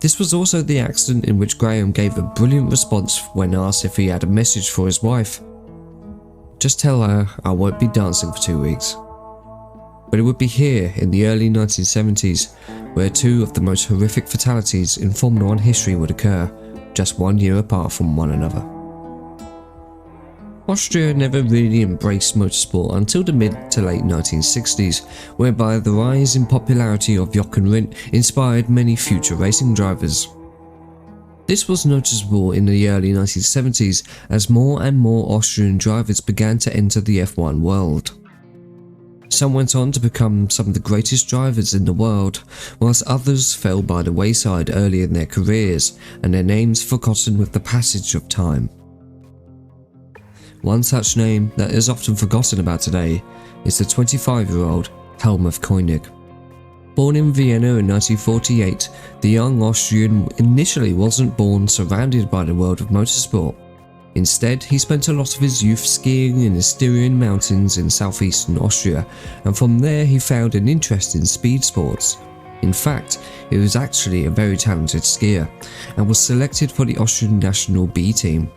Speaker 1: This was also the accident in which Graham gave a brilliant response when asked if he had a message for his wife. "Just tell her I won't be dancing for 2 weeks." But it would be here in the early 1970s where two of the most horrific fatalities in Formula 1 history would occur, just 1 year apart from one another. Austria never really embraced motorsport until the mid to late 1960s, whereby the rise in popularity of Jochen Rindt inspired many future racing drivers. This was noticeable in the early 1970s as more and more Austrian drivers began to enter the F1 world. Some went on to become some of the greatest drivers in the world, whilst others fell by the wayside early in their careers and their names forgotten with the passage of time. One such name that is often forgotten about today is the 25-year-old Helmuth Koinigg. Born in Vienna in 1948, the young Austrian initially wasn't born surrounded by the world of motorsport. Instead, he spent a lot of his youth skiing in the Styrian mountains in southeastern Austria, and from there he found an interest in speed sports. In fact, he was actually a very talented skier, and was selected for the Austrian national B team.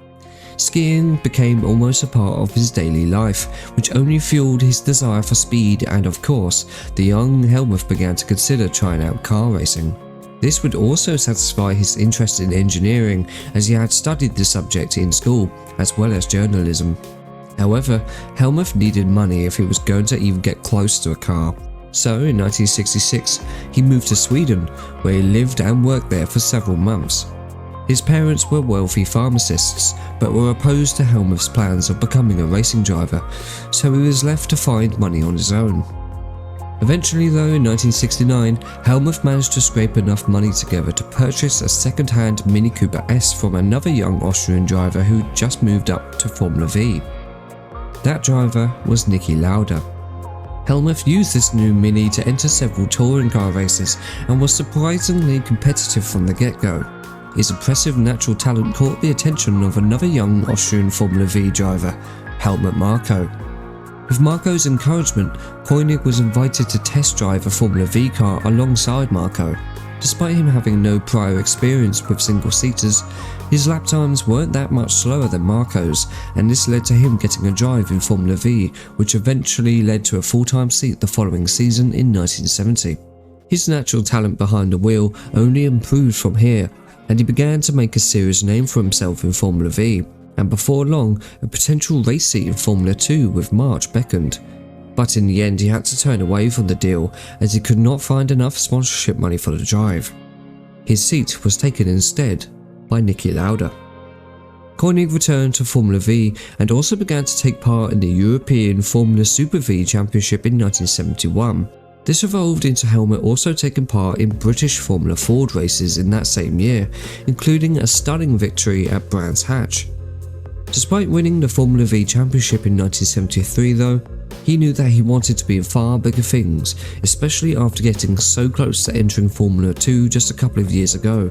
Speaker 1: Skiing became almost a part of his daily life, which only fueled his desire for speed, and of course, the young Helmuth began to consider trying out car racing. This would also satisfy his interest in engineering, as he had studied the subject in school, as well as journalism. However, Helmuth needed money if he was going to even get close to a car. So in 1966, he moved to Sweden, where he lived and worked there for several months. His parents were wealthy pharmacists, but were opposed to Helmuth's plans of becoming a racing driver, so he was left to find money on his own. Eventually though, in 1969, Helmuth managed to scrape enough money together to purchase a second-hand Mini Cooper S from another young Austrian driver who just moved up to Formula V. That driver was Niki Lauda. Helmuth used this new Mini to enter several touring car races and was surprisingly competitive from the get-go. His impressive natural talent caught the attention of another young Austrian Formula V driver, Helmut Marko. With Marko's encouragement, Koinigg was invited to test drive a Formula V car alongside Marko. Despite him having no prior experience with single-seaters, his lap times weren't that much slower than Marko's, and this led to him getting a drive in Formula V, which eventually led to a full-time seat the following season in 1970. His natural talent behind the wheel only improved from here, and he began to make a serious name for himself in Formula V, and before long, a potential race seat in Formula 2 with March beckoned. But in the end he had to turn away from the deal as he could not find enough sponsorship money for the drive. His seat was taken instead by Niki Lauda. Koinigg returned to Formula V and also began to take part in the European Formula Super V Championship in 1971. This evolved into Helmut also taking part in British Formula Ford races in that same year, including a stunning victory at Brands Hatch. Despite winning the Formula V Championship in 1973 though, he knew that he wanted to be in far bigger things, especially after getting so close to entering Formula 2 just a couple of years ago.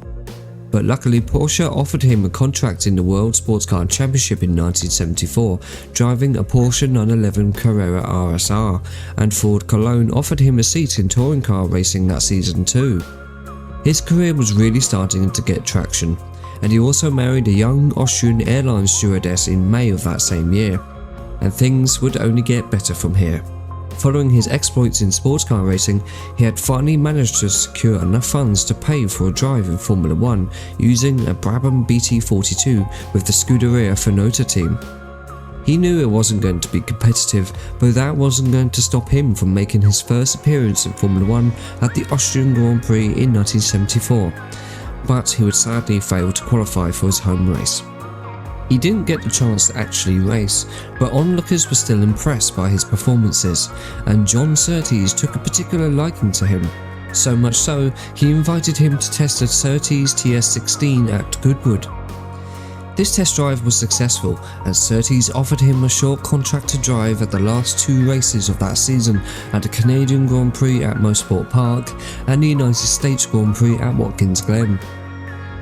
Speaker 1: But luckily Porsche offered him a contract in the World Sports Car Championship in 1974, driving a Porsche 911 Carrera RSR, and Ford Cologne offered him a seat in touring car racing that season too. His career was really starting to get traction, and he also married a young Austrian airline stewardess in May of that same year, and things would only get better from here. Following his exploits in sports car racing, he had finally managed to secure enough funds to pay for a drive in Formula 1 using a Brabham BT42 with the Scuderia Finota team. He knew it wasn't going to be competitive, but that wasn't going to stop him from making his first appearance in Formula 1 at the Austrian Grand Prix in 1974, but he would sadly fail to qualify for his home race. He didn't get the chance to actually race, but onlookers were still impressed by his performances, and John Surtees took a particular liking to him. So much so, he invited him to test a Surtees TS16 at Goodwood. This test drive was successful, and Surtees offered him a short contract to drive at the last two races of that season at the Canadian Grand Prix at Motorsport Park and the United States Grand Prix at Watkins Glen.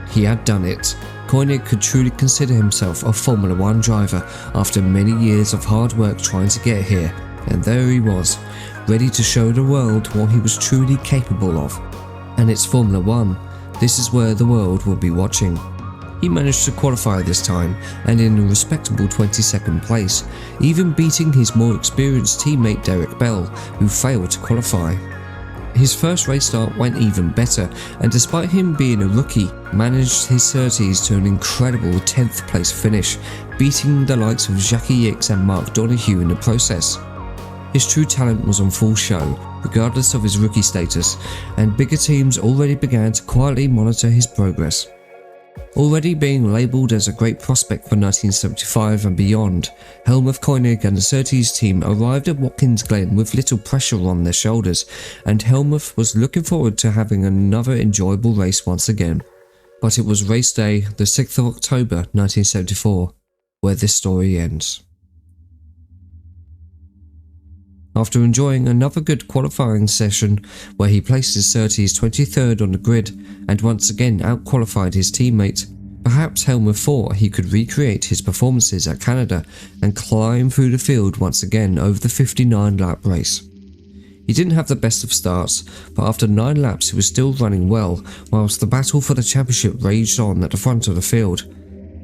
Speaker 1: He had done it. Koinigg could truly consider himself a Formula 1 driver after many years of hard work trying to get here, and there he was, ready to show the world what he was truly capable of. And it's Formula 1, this is where the world will be watching. He managed to qualify this time, and in a respectable 22nd place, even beating his more experienced teammate Derek Bell, who failed to qualify. His first race start went even better, and despite him being a rookie, managed his Surtees to an incredible 10th place finish, beating the likes of Jackie Ickx and Mark Donohue in the process. His true talent was on full show, regardless of his rookie status, and bigger teams already began to quietly monitor his progress. Already being labelled as a great prospect for 1975 and beyond, Helmuth Koinigg and the Surtees team arrived at Watkins Glen with little pressure on their shoulders, and Helmuth was looking forward to having another enjoyable race once again. But it was race day, the 6th of October 1974, where this story ends. After enjoying another good qualifying session where he placed his Surtees 23rd on the grid and once again outqualified his teammate, perhaps Helmuth thought he could recreate his performances at Canada and climb through the field once again over the 59-lap race. He didn't have the best of starts, but after 9 laps he was still running well, whilst the battle for the championship raged on at the front of the field.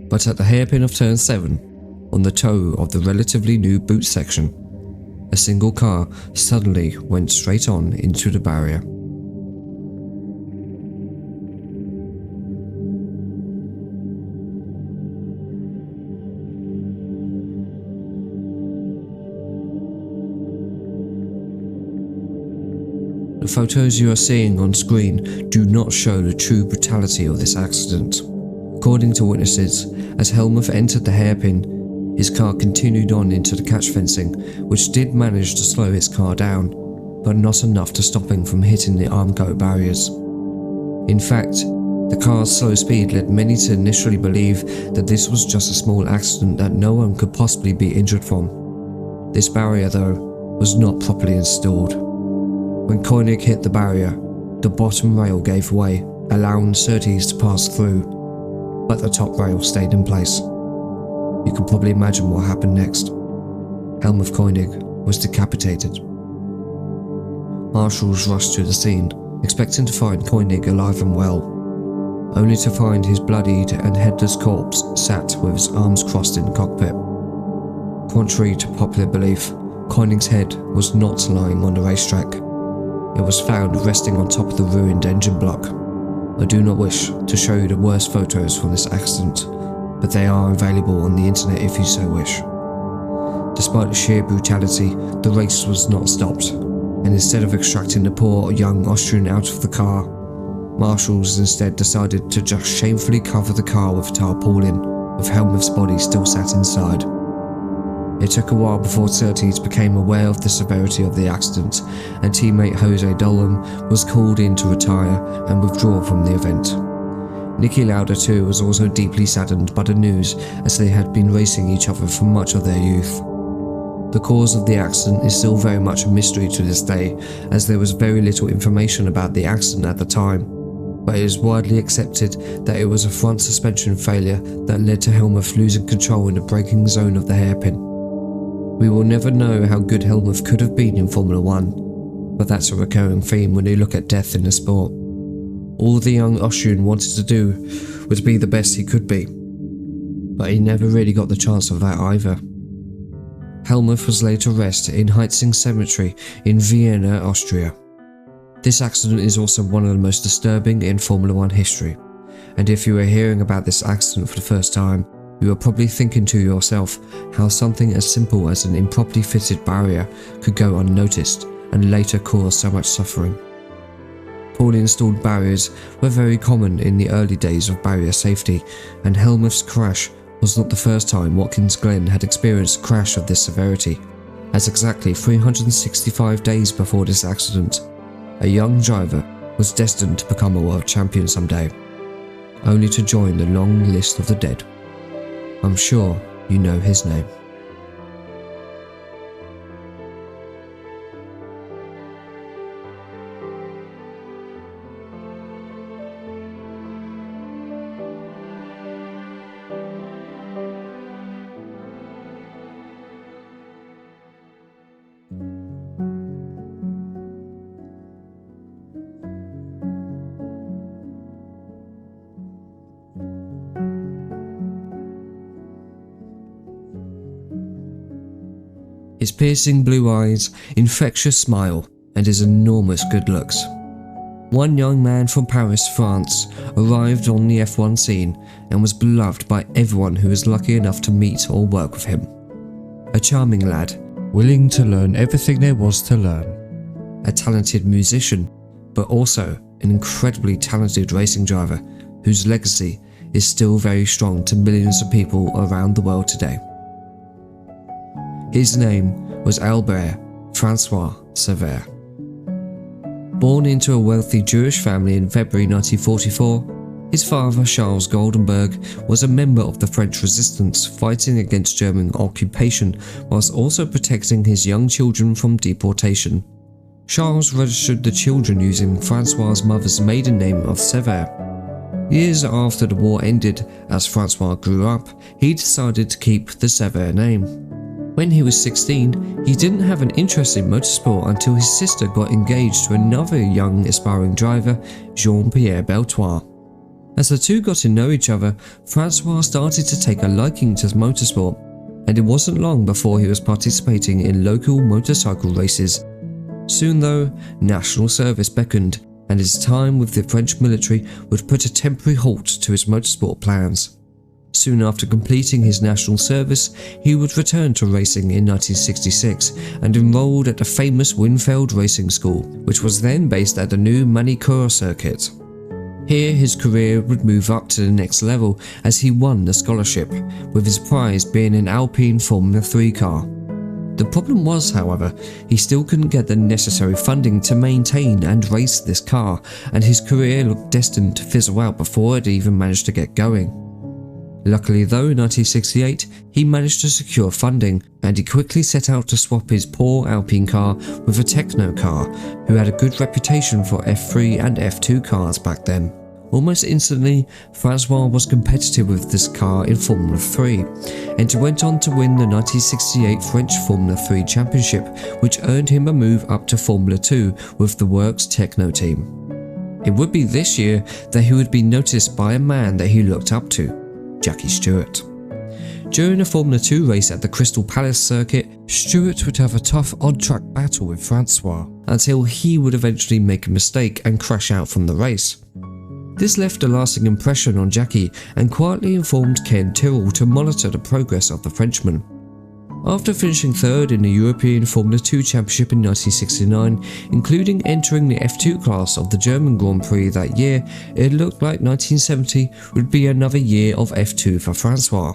Speaker 1: But at the hairpin of turn 7, on the toe of the relatively new boot section, a single car suddenly went straight on into the barrier. The photos you are seeing on screen do not show the true brutality of this accident. According to witnesses, as Helmuth entered the hairpin, his car continued on into the catch fencing, which did manage to slow his car down, but not enough to stop him from hitting the Armco barriers. In fact, the car's slow speed led many to initially believe that this was just a small accident that no one could possibly be injured from. This barrier, though, was not properly installed. When Koinigg hit the barrier, the bottom rail gave way, allowing Surtees to pass through, but the top rail stayed in place. You can probably imagine what happened next. Helmuth Koinigg was decapitated. Marshals rushed to the scene, expecting to find Koinigg alive and well, only to find his bloodied and headless corpse sat with his arms crossed in the cockpit. Contrary to popular belief, Koinigg's head was not lying on the racetrack. It was found resting on top of the ruined engine block. I do not wish to show you the worst photos from this accident, but they are available on the internet if you so wish. Despite the sheer brutality, the race was not stopped, and instead of extracting the poor young Austrian out of the car, marshals instead decided to just shamefully cover the car with tarpaulin, with Helmuth's body still sat inside. It took a while before Surtees became aware of the severity of the accident, and teammate Jose Dolan was called in to retire and withdraw from the event. Niki Lauda too was also deeply saddened by the news, as they had been racing each other for much of their youth. The cause of the accident is still very much a mystery to this day, as there was very little information about the accident at the time, but it is widely accepted that it was a front suspension failure that led to Helmuth losing control in the braking zone of the hairpin. We will never know how good Helmuth could have been in Formula 1, but that's a recurring theme when you look at death in the sport. All the young Austrian wanted to do was be the best he could be, but he never really got the chance of that either. Helmuth was laid to rest in Heitzing Cemetery in Vienna, Austria. This accident is also one of the most disturbing in Formula 1 history, and if you are hearing about this accident for the first time, you are probably thinking to yourself how something as simple as an improperly fitted barrier could go unnoticed and later cause so much suffering. Poorly installed barriers were very common in the early days of barrier safety, and Helmuth's crash was not the first time Watkins Glen had experienced a crash of this severity, as exactly 365 days before this accident, a young driver was destined to become a world champion someday, only to join the long list of the dead. I'm sure you know his name. His piercing blue eyes, infectious smile, and his enormous good looks. One young man from Paris, France, arrived on the F1 scene and was beloved by everyone who was lucky enough to meet or work with him. A charming lad, willing to learn everything there was to learn. A talented musician, but also an incredibly talented racing driver whose legacy is still very strong to millions of people around the world today. His name was Albert François Cevert. Born into a wealthy Jewish family in February 1944, his father Charles Goldenberg was a member of the French resistance fighting against German occupation whilst also protecting his young children from deportation. Charles registered the children using François' mother's maiden name of Cevert. Years after the war ended, as François grew up, he decided to keep the Cevert name. When he was 16, he didn't have an interest in motorsport until his sister got engaged to another young aspiring driver, Jean-Pierre Beltois. As the two got to know each other, François started to take a liking to motorsport, and it wasn't long before he was participating in local motorcycle races. Soon though, national service beckoned, and his time with the French military would put a temporary halt to his motorsport plans. Soon after completing his national service, he would return to racing in 1966 and enrolled at the famous Winfeld Racing School, which was then based at the new Manicourt circuit. Here his career would move up to the next level as he won the scholarship, with his prize being an Alpine Formula 3 car. The problem was, however, he still couldn't get the necessary funding to maintain and race this car, and his career looked destined to fizzle out before it even managed to get going. Luckily though, in 1968, he managed to secure funding, and he quickly set out to swap his poor Alpine car with a Techno car, who had a good reputation for F3 and F2 cars back then. Almost instantly, François was competitive with this car in Formula 3, and he went on to win the 1968 French Formula 3 Championship, which earned him a move up to Formula 2 with the Works Techno team. It would be this year that he would be noticed by a man that he looked up to, Jackie Stewart. During a Formula 2 race at the Crystal Palace circuit, Stewart would have a tough on-track battle with François, until he would eventually make a mistake and crash out from the race. This left a lasting impression on Jackie and quietly informed Ken Tyrrell to monitor the progress of the Frenchman. After finishing third in the European Formula 2 Championship in 1969, including entering the F2 class of the German Grand Prix that year, it looked like 1970 would be another year of F2 for François.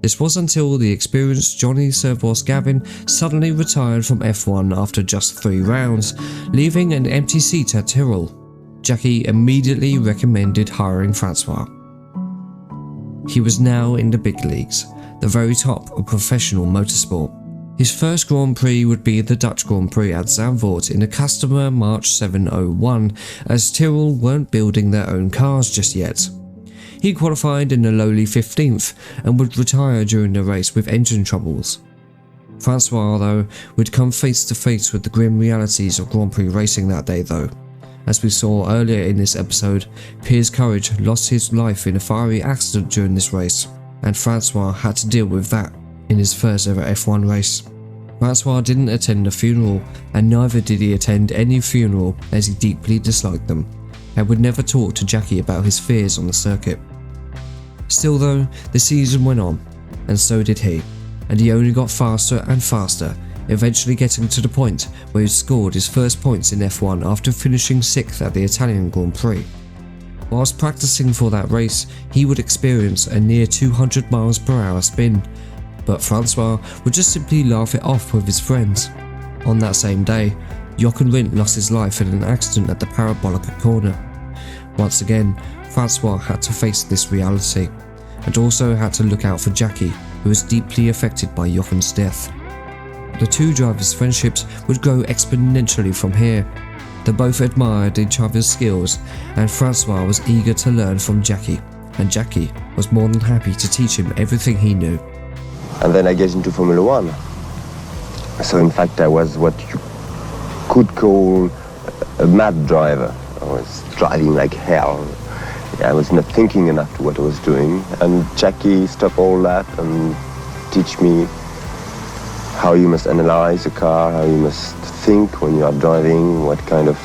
Speaker 1: This was until the experienced Johnny Servois Gavin suddenly retired from F1 after just 3 rounds, leaving an empty seat at Tyrrell. Jackie immediately recommended hiring François. He was now in the big leagues, the very top of professional motorsport. His first Grand Prix would be the Dutch Grand Prix at Zandvoort in a customer March 701, as Tyrrell weren't building their own cars just yet. He qualified in a lowly 15th and would retire during the race with engine troubles. Francois, though, would come face to face with the grim realities of Grand Prix racing that day though. As we saw earlier in this episode, Piers Courage lost his life in a fiery accident during this race, and Francois had to deal with that in his first ever F1 race. Francois didn't attend the funeral, and neither did he attend any funeral as he deeply disliked them, and would never talk to Jackie about his fears on the circuit. Still though, the season went on, and so did he, and he only got faster and faster, eventually getting to the point where he scored his first points in F1 after finishing 6th at the Italian Grand Prix. Whilst practicing for that race, he would experience a near 200 miles per hour spin, but Francois would just simply laugh it off with his friends. On that same day, Jochen Rindt lost his life in an accident at the Parabolica corner. Once again, Francois had to face this reality, and also had to look out for Jackie, who was deeply affected by Jochen's death. The two drivers' friendships would grow exponentially from here. They both admired each other's skills, and Francois was eager to learn from Jackie, and Jackie was more than happy to teach him everything he knew.
Speaker 7: And then I get into Formula One. So in fact I was what you could call a mad driver. I was driving like hell. I was not thinking enough to what I was doing, and Jackie stopped all that and teach me how you must analyze a car, how you must think when you are driving, what kind of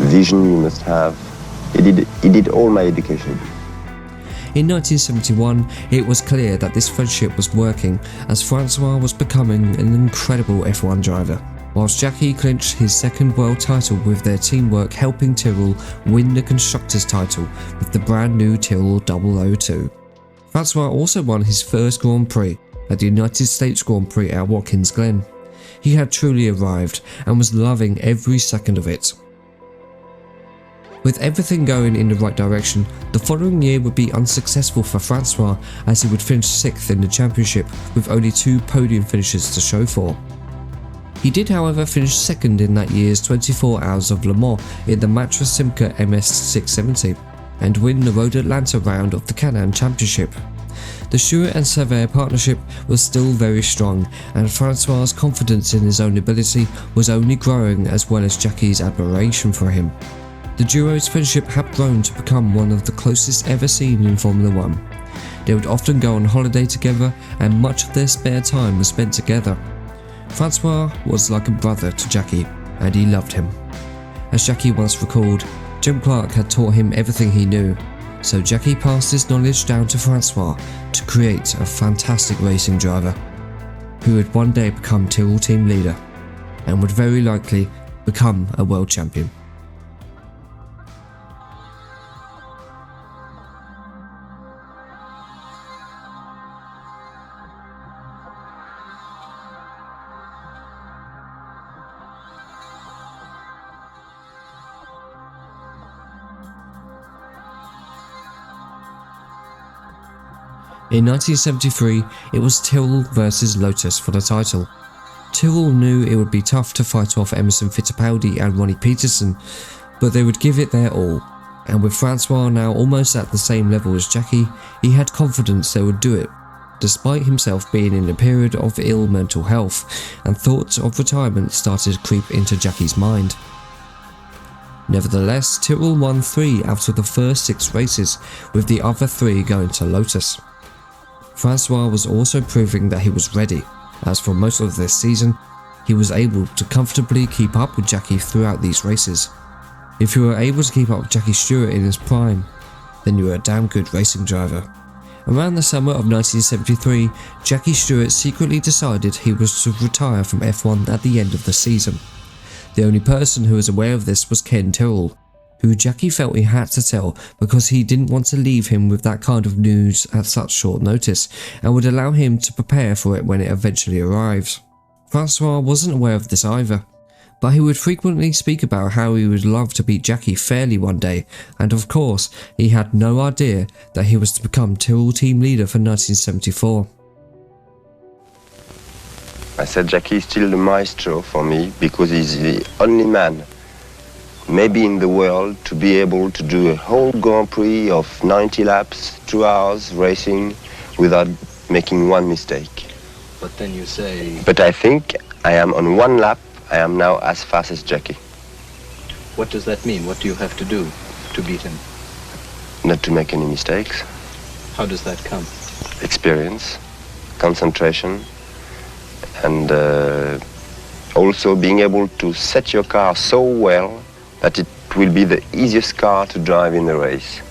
Speaker 7: vision you must have. He did all my education.
Speaker 1: In 1971, it was clear that this friendship was working, as Francois was becoming an incredible F1 driver, whilst Jackie clinched his second world title with their teamwork helping Tyrrell win the Constructors' title with the brand new Tyrrell 002. Francois also won his first Grand Prix at the United States Grand Prix at Watkins Glen. He had truly arrived and was loving every second of it. With everything going in the right direction, the following year would be unsuccessful for Francois, as he would finish 6th in the championship with only 2 podium finishes to show for. He did however finish 2nd in that year's 24 Hours of Le Mans in the Matra Simca MS670 and win the Road Atlanta round of the Can-Am Championship. The Stewart and Cevert partnership was still very strong, and Francois' confidence in his own ability was only growing, as well as Jackie's admiration for him. The duo's friendship had grown to become one of the closest ever seen in Formula One. They would often go on holiday together, and much of their spare time was spent together. Francois was like a brother to Jackie, and he loved him. As Jackie once recalled, Jim Clark had taught him everything he knew, so Jackie passed his knowledge down to Francois to create a fantastic racing driver, who would one day become Tyrrell team leader, and would very likely become a world champion. In 1973, it was Tyrrell versus Lotus for the title. Tyrrell knew it would be tough to fight off Emerson Fittipaldi and Ronnie Peterson, but they would give it their all, and with Francois now almost at the same level as Jackie, he had confidence they would do it, despite himself being in a period of ill mental health, and thoughts of retirement started to creep into Jackie's mind. Nevertheless, Tyrrell won 3 out of the first 6 races, with the other 3 going to Lotus. Francois was also proving that he was ready, as for most of this season, he was able to comfortably keep up with Jackie throughout these races. If you were able to keep up with Jackie Stewart in his prime, then you were a damn good racing driver. Around the summer of 1973, Jackie Stewart secretly decided he was to retire from F1 at the end of the season. The only person who was aware of this was Ken Tyrrell, who Jackie felt he had to tell because he didn't want to leave him with that kind of news at such short notice, and would allow him to prepare for it when it eventually arrived. Francois wasn't aware of this either, but he would frequently speak about how he would love to beat Jackie fairly one day, and of course he had no idea that he was to become Tyrrell team leader for 1974.
Speaker 7: I said Jackie is still the maestro for me because he's the only man, maybe in the world, to be able to do a whole Grand Prix of 90 laps, 2 hours racing without making one mistake.
Speaker 8: But then you say...
Speaker 7: But I think I am on one lap, I am now as fast as Jackie.
Speaker 8: What does that mean? What do you have to do to beat him?
Speaker 7: Not to make any mistakes.
Speaker 8: How does that come?
Speaker 7: Experience, concentration, and also being able to set your car so well that it will be the easiest car to drive in the race.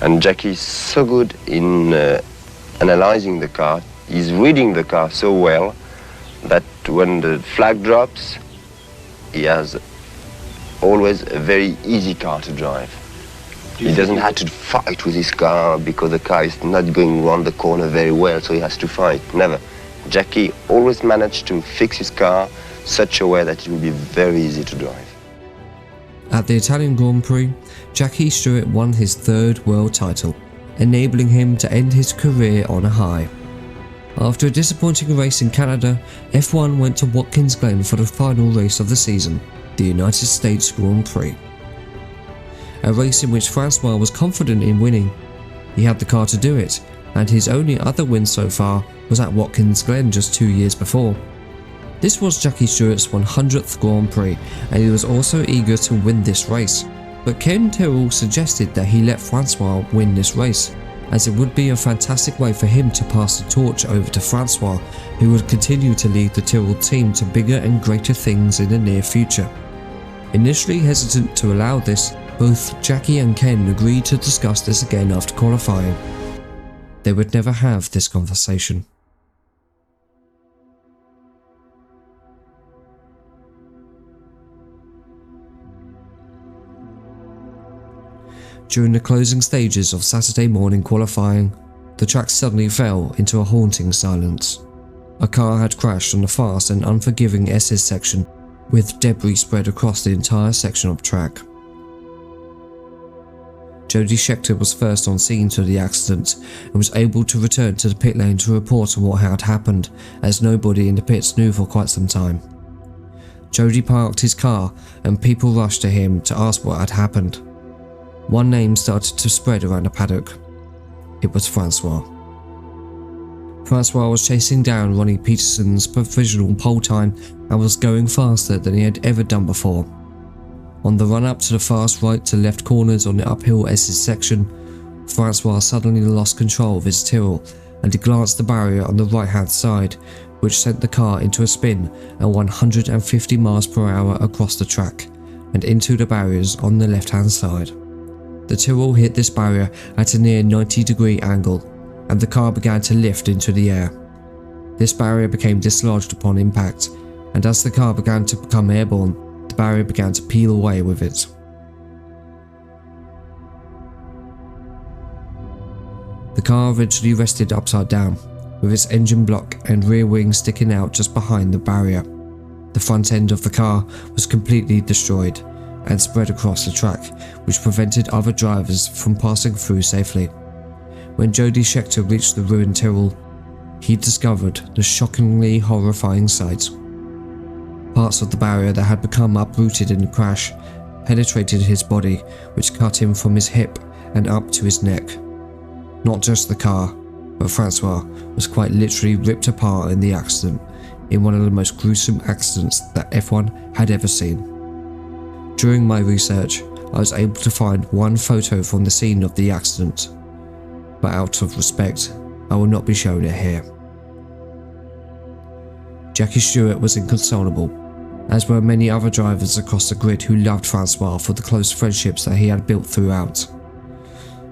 Speaker 7: And Jackie is so good in analyzing the car. He's reading the car so well that when the flag drops, he has always a very easy car to drive. He doesn't have to fight with his car because the car is not going around the corner very well, so he has to fight. Never. Jackie always managed to fix his car such a way that it will be very easy to drive.
Speaker 1: At the Italian Grand Prix, Jackie Stewart won his third world title, enabling him to end his career on a high. After a disappointing race in Canada, F1 went to Watkins Glen for the final race of the season, the United States Grand Prix. A race in which Francois was confident in winning. He had the car to do it, and his only other win so far was at Watkins Glen just 2 years before. This was Jackie Stewart's 100th Grand Prix, and he was also eager to win this race, but Ken Tyrrell suggested that he let Francois win this race, as it would be a fantastic way for him to pass the torch over to Francois, who would continue to lead the Tyrrell team to bigger and greater things in the near future. Initially hesitant to allow this, both Jackie and Ken agreed to discuss this again after qualifying. They would never have this conversation. During the closing stages of Saturday morning qualifying, the track suddenly fell into a haunting silence. A car had crashed on the fast and unforgiving SS section, with debris spread across the entire section of track. Jody Scheckter was first on scene to the accident and was able to return to the pit lane to report on what had happened, as nobody in the pits knew for quite some time. Jody parked his car and people rushed to him to ask what had happened. One name started to spread around the paddock. It was Francois. Francois was chasing down Ronnie Peterson's provisional pole time and was going faster than he had ever done before. On the run up to the fast right to left corners on the uphill SS section, Francois suddenly lost control of his Tyrrell and he glanced the barrier on the right hand side, which sent the car into a spin at 150 miles per hour across the track and into the barriers on the left hand side. The Tyrrell hit this barrier at a near 90-degree angle, and the car began to lift into the air. This barrier became dislodged upon impact, and as the car began to become airborne, the barrier began to peel away with it. The car eventually rested upside down, with its engine block and rear wing sticking out just behind the barrier. The front end of the car was completely destroyed and spread across the track, which prevented other drivers from passing through safely. When Jody Scheckter reached the ruined Tyrrell, he discovered the shockingly horrifying sight. Parts of the barrier that had become uprooted in the crash penetrated his body, which cut him from his hip and up to his neck. Not just the car, but Francois was quite literally ripped apart in the accident, in one of the most gruesome accidents that F1 had ever seen. During my research, I was able to find one photo from the scene of the accident, but out of respect, I will not be showing it here. Jackie Stewart was inconsolable, as were many other drivers across the grid who loved Francois for the close friendships that he had built throughout.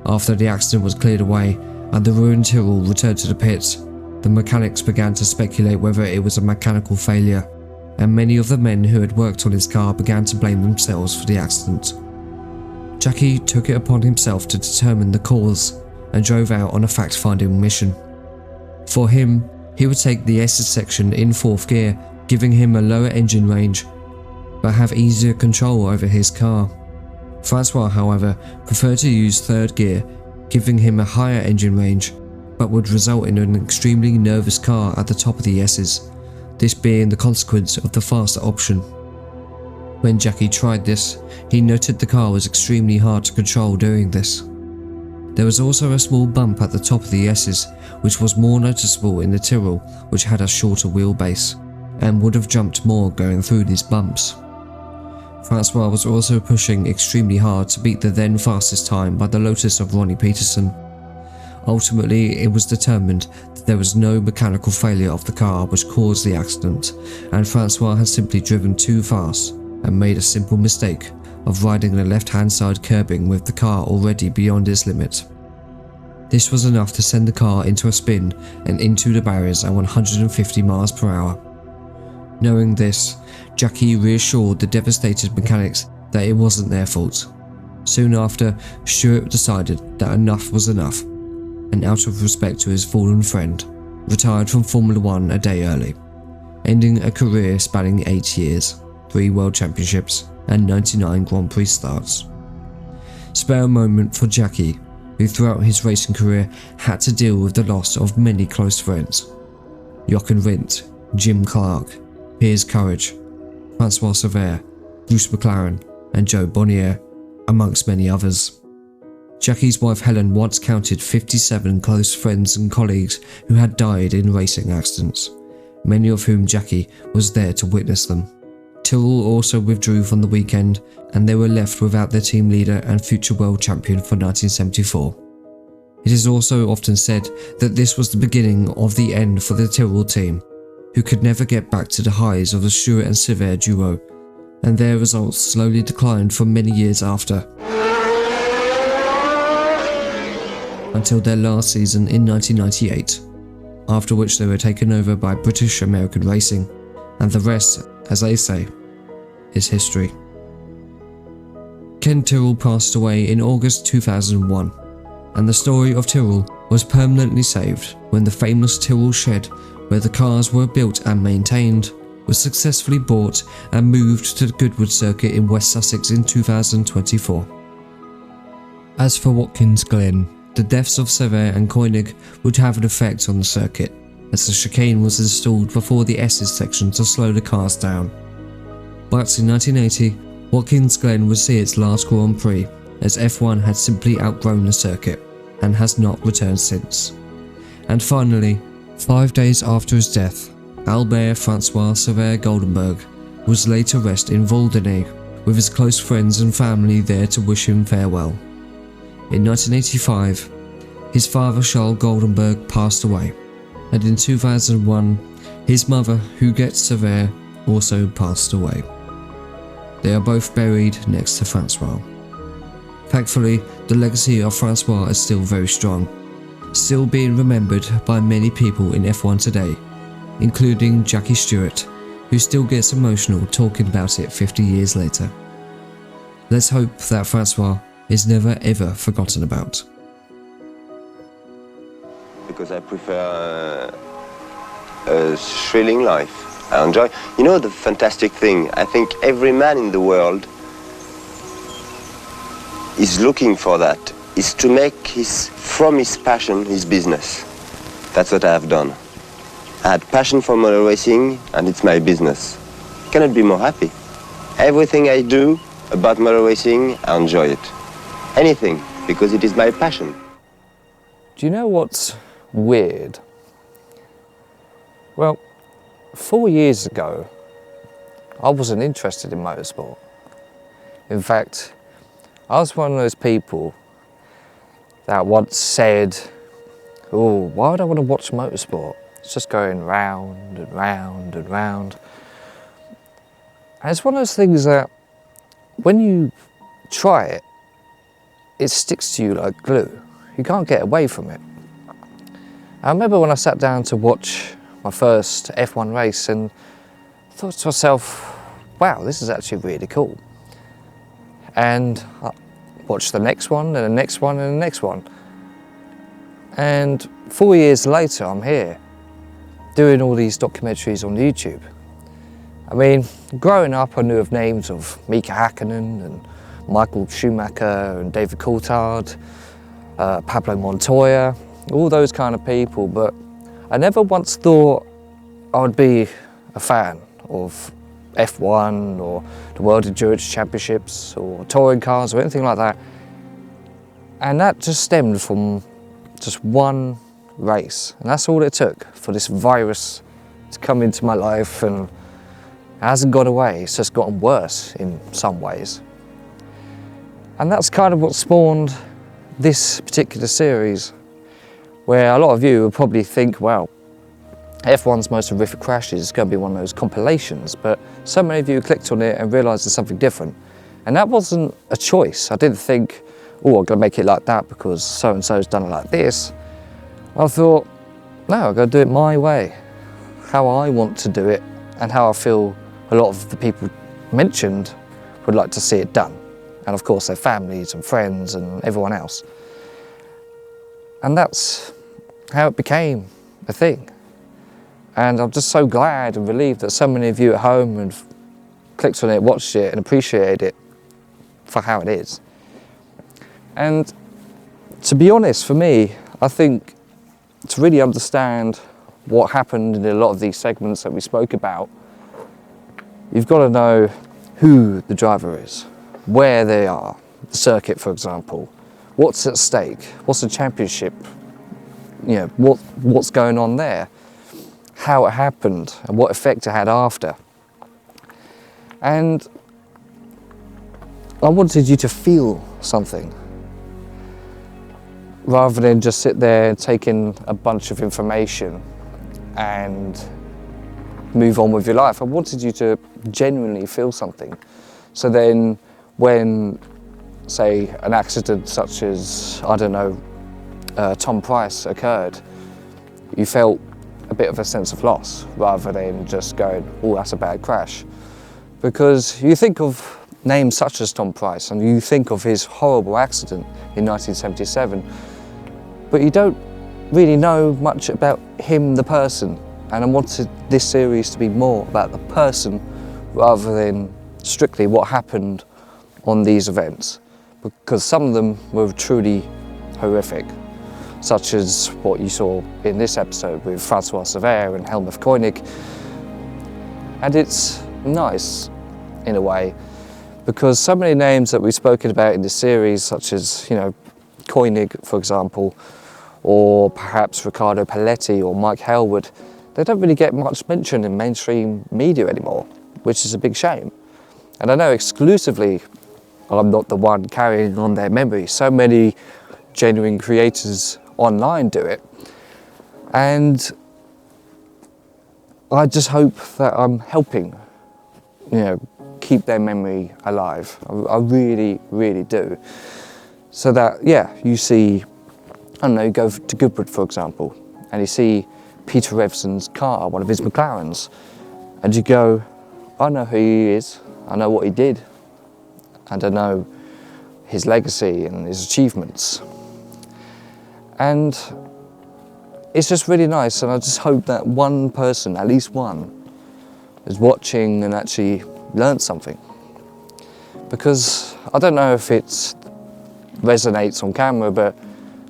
Speaker 1: After the accident was cleared away and the ruined Tyrrell returned to the pits, the mechanics began to speculate whether it was a mechanical failure, and many of the men who had worked on his car began to blame themselves for the accident. Jackie took it upon himself to determine the cause and drove out on a fact-finding mission. For him, he would take the SS section in 4th gear, giving him a lower engine range, but have easier control over his car. Francois, however, preferred to use 3rd gear, giving him a higher engine range, but would result in an extremely nervous car at the top of the S's. this being the consequence of the faster option. When Jackie tried this, he noted the car was extremely hard to control doing this. There was also a small bump at the top of the S's, which was more noticeable in the Tyrrell, which had a shorter wheelbase, and would have jumped more going through these bumps. Francois was also pushing extremely hard to beat the then fastest time by the Lotus of Ronnie Peterson. Ultimately, it was determined that there was no mechanical failure of the car which caused the accident, and Francois had simply driven too fast and made a simple mistake of riding the left-hand side curbing with the car already beyond its limit. This was enough to send the car into a spin and into the barriers at 150 miles per hour. Knowing this, Jackie reassured the devastated mechanics that it wasn't their fault. Soon after, Stewart decided that enough was enough, and out of respect to his fallen friend, retired from Formula 1 a day early, ending a career spanning 8 years, 3 World Championships and 99 Grand Prix starts. Spare a moment for Jackie, who throughout his racing career had to deal with the loss of many close friends. Jochen Rindt, Jim Clark, Piers Courage, François Cevert, Bruce McLaren and Joe Bonnier, amongst many others. Jackie's wife Helen once counted 57 close friends and colleagues who had died in racing accidents, many of whom Jackie was there to witness them. Tyrrell also withdrew from the weekend, and they were left without their team leader and future world champion for 1974. It is also often said that this was the beginning of the end for the Tyrrell team, who could never get back to the highs of the Stewart and Cevert duo, and their results slowly declined for many years after, until their last season in 1998, after which they were taken over by British American Racing, and the rest, as they say, is history. Ken Tyrrell passed away in August 2001, and the story of Tyrrell was permanently saved when the famous Tyrrell shed, where the cars were built and maintained, was successfully bought and moved to the Goodwood circuit in West Sussex in 2024. As for Watkins Glen, the deaths of Cevert and Koinigg would have an effect on the circuit, as the chicane was installed before the S's section to slow the cars down. But in 1980, Watkins Glen would see its last Grand Prix, as F1 had simply outgrown the circuit and has not returned since. And finally, 5 days after his death, Albert François Cevert Goldenberg was laid to rest in Waldenegg, with his close friends and family there to wish him farewell. In 1985, his father Charles Goldenberg passed away, and in 2001, his mother Huguette Cevert also passed away. They are both buried next to Francois. Thankfully, the legacy of Francois is still very strong, still being remembered by many people in F1 today, including Jackie Stewart, who still gets emotional talking about it 50 years later. Let's hope that Francois is never ever forgotten about.
Speaker 7: Because I prefer a thrilling life. I enjoy. You know the fantastic thing, I think every man in the world is looking for that, is to make from his passion his business. That's what I have done. I had passion for motor racing and it's my business. I cannot be more happy. Everything I do about motor racing, I enjoy it. Anything, because it is my passion.
Speaker 9: Do you know what's weird? Well, 4 years ago, I wasn't interested in motorsport. In fact, I was one of those people that once said, oh, why would I want to watch motorsport? It's just going round and round and round. And it's one of those things that when you try it, it sticks to you like glue. You can't get away from it. I remember when I sat down to watch my first F1 race and thought to myself, wow, this is actually really cool. And I watched the next one and the next one and the next one. And 4 years later, I'm here doing all these documentaries on YouTube. I mean, growing up, I knew of names of Mika Hakkinen and Michael Schumacher and David Coulthard, Pablo Montoya, all those kind of people, but I never once thought I would be a fan of F1 or the World Endurance Championships or touring cars or anything like that. And that just stemmed from just one race. And that's all it took for this virus to come into my life, and it hasn't gone away, it's just gotten worse in some ways. And that's kind of what spawned this particular series, where a lot of you will probably think, well, F1's most horrific crashes is going to be one of those compilations, but so many of you clicked on it and realised there's something different. And that wasn't a choice. I didn't think, oh, I'm going to make it like that because so-and-so's done it like this. I thought, no, I'm going to do it my way, how I want to do it, and how I feel a lot of the people mentioned would like to see it done. And of course their families and friends and everyone else. And that's how it became a thing. And I'm just so glad and relieved that so many of you at home have clicked on it, watched it and appreciated it for how it is. And to be honest, for me, I think to really understand what happened in a lot of these segments that we spoke about, you've got to know who the driver is, where they are, the circuit for example, what's at stake, what's the championship, you know, what's going on there, how it happened and what effect it had after. And I wanted you to feel something rather than just sit there and take in a bunch of information and move on with your life. I wanted you to genuinely feel something. So then when, say, an accident such as, I don't know, Tom Price occurred, you felt a bit of a sense of loss rather than just going, oh, that's a bad crash. Because you think of names such as Tom Price and you think of his horrible accident in 1977, but you don't really know much about him, the person. And I wanted this series to be more about the person rather than strictly what happened on these events, because some of them were truly horrific, such as what you saw in this episode with François Cevert and Helmuth Koinigg. And it's nice in a way, because so many names that we've spoken about in this series, such as, you know, Koinigg, for example, or perhaps Riccardo Paletti or Mike Hailwood, they don't really get much mention in mainstream media anymore, which is a big shame. And I know exclusively I'm not the one carrying on their memory. So many genuine creators online do it. And I just hope that I'm helping, you know, keep their memory alive. I really, really do. So that, yeah, you see, I don't know, you go to Goodwood, for example, and you see Peter Revson's car, one of his McLarens, and you go, I know who he is, I know what he did, and I know his legacy and his achievements. And it's just really nice, and I just hope that one person, at least one, is watching and actually learned something. Because I don't know if it resonates on camera, but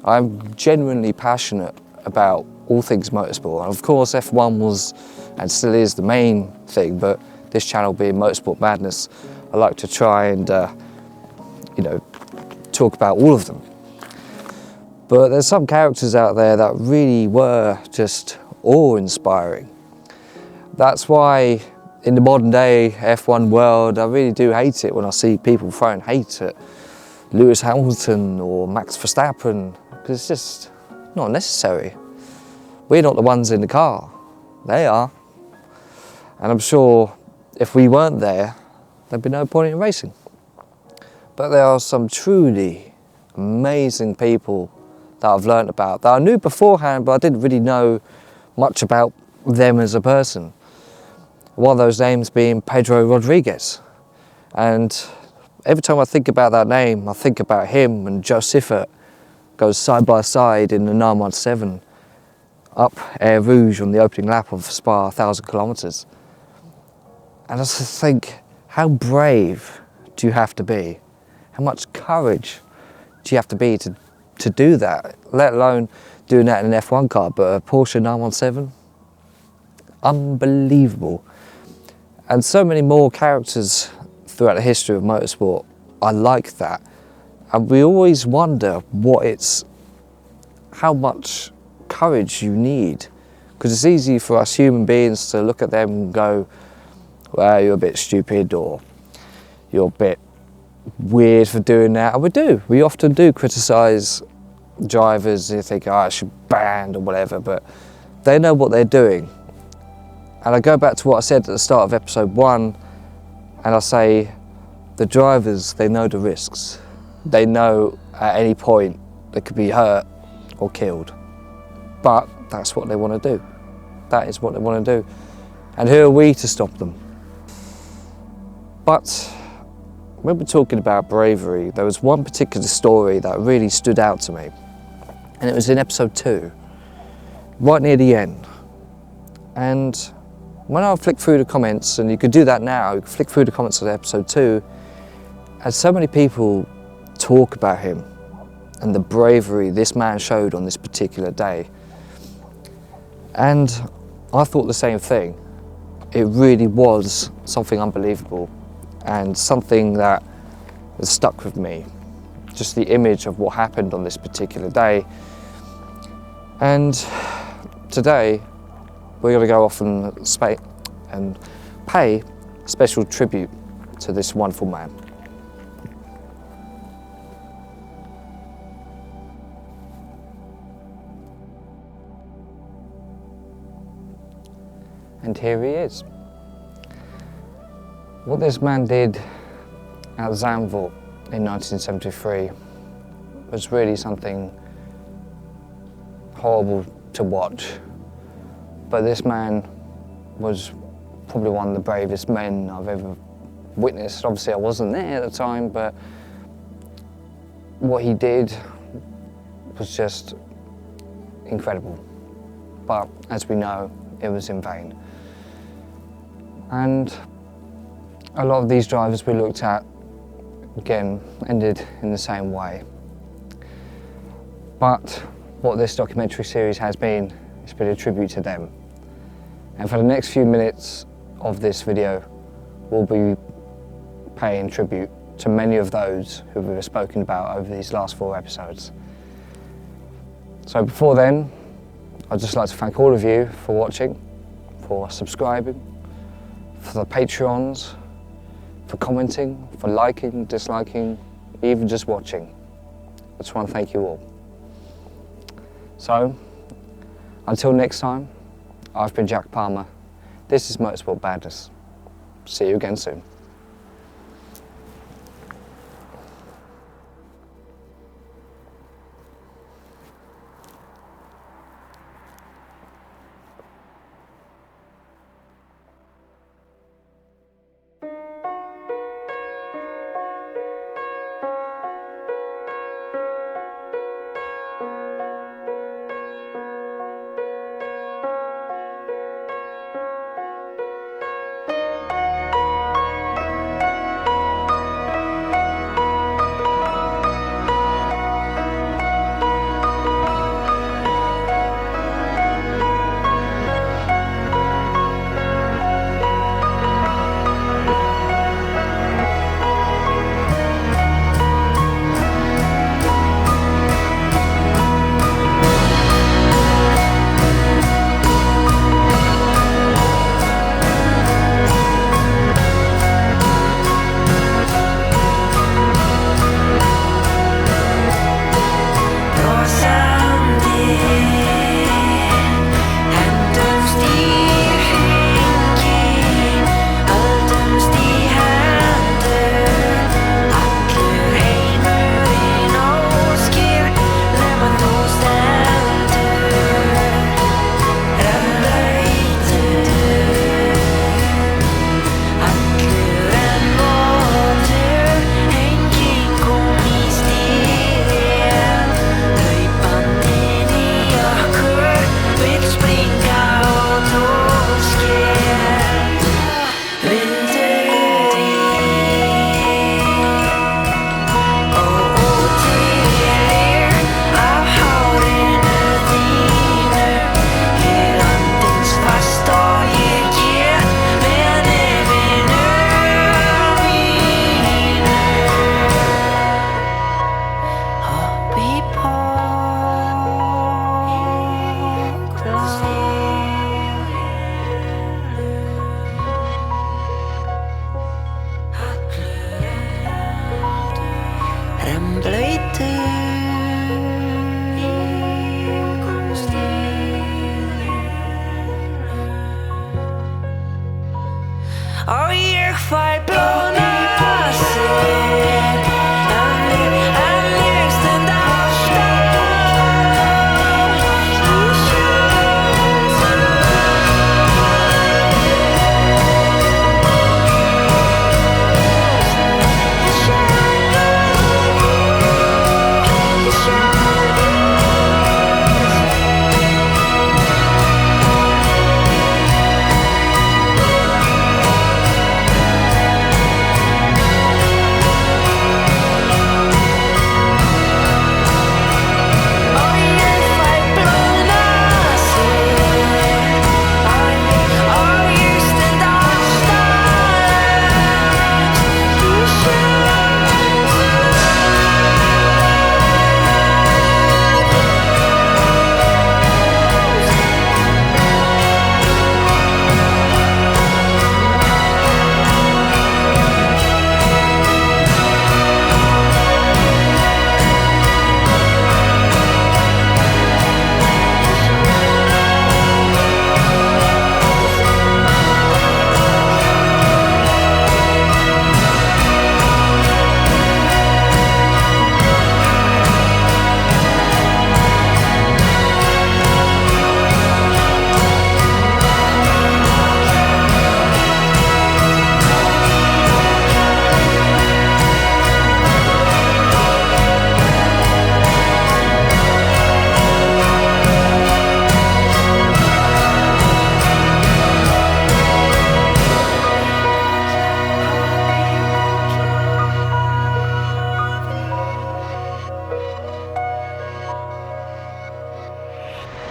Speaker 9: I'm genuinely passionate about all things motorsport. And of course F1 was and still is the main thing, but this channel being Motorsport Madness, I like to try and you know, talk about all of them. But there's some characters out there that really were just awe-inspiring. That's why in the modern day F1 world, I really do hate it when I see people throwing hate at Lewis Hamilton or Max Verstappen, because it's just not necessary. We're not the ones in the car, they are. And I'm sure if we weren't there, there'd be no point in racing. But there are some truly amazing people that I've learned about, that I knew beforehand, but I didn't really know much about them as a person. One of those names being Pedro Rodriguez. And every time I think about that name, I think about him and Joe Siffert goes side by side in the 917 up Air Rouge on the opening lap of Spa 1,000 kilometres. And I just think, how brave do you have to be? How much courage do you have to be to do that, let alone doing that in an F1 car, but a Porsche 917? Unbelievable. And so many more characters throughout the history of motorsport. I like that. And we always wonder how much courage you need. Because it's easy for us human beings to look at them and go, well, you're a bit stupid, or you're a bit weird for doing that. And we often do criticise drivers. You think, oh, I should be banned or whatever, but they know what they're doing. And I go back to what I said at the start of episode 1, and I say, the drivers, they know the risks. They know at any point they could be hurt or killed. But that's what they want to do. That is what they want to do. And who are we to stop them? But when we're talking about bravery, there was one particular story that really stood out to me. And it was in episode 2, right near the end. And when I flicked through the comments, and you could do that now, you could flick through the comments of episode 2, and so many people talk about him and the bravery this man showed on this particular day. And I thought the same thing. It really was something unbelievable and something that has stuck with me. Just the image of what happened on this particular day. And today, we're going to go off and pay special tribute to this wonderful man. And here he is. What this man did at Zandvoort in 1973 was really something horrible to watch. But this man was probably one of the bravest men I've ever witnessed. Obviously I wasn't there at the time, but what he did was just incredible. But as we know, it was in vain. And a lot of these drivers we looked at, again, ended in the same way. But what this documentary series has been, it's been a tribute to them. And for the next few minutes of this video, we'll be paying tribute to many of those who we've spoken about over these last 4 episodes. So before then, I'd just like to thank all of you for watching, for subscribing, for the Patreons, for commenting, for liking, disliking, even just watching. I just want to thank you all. So, until next time, I've been Jack Palmer. This is Motorsport Badness. See you again soon.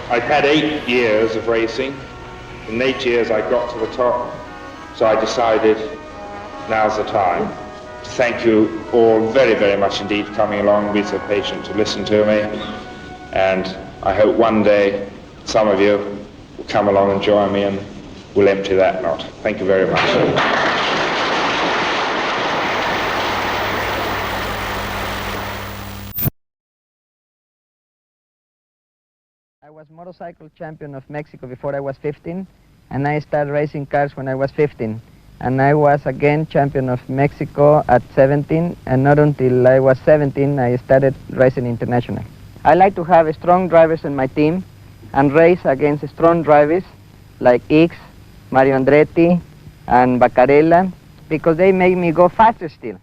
Speaker 10: I'd had 8 years of racing. In 8 years I got to the top, so I decided now's the time. Thank you all very, very much indeed for coming along, be so patient to listen to me, and I hope one day some of you will come along and join me and we'll empty that knot. Thank you very much.
Speaker 11: I was motorcycle champion of Mexico before I was 15, and I started racing cars when I was 15. And I was again champion of Mexico at 17, and not until I was 17 I started racing international. I like to have strong drivers in my team and race against strong drivers like X, Mario Andretti, and Baccarella, because they make me go faster still.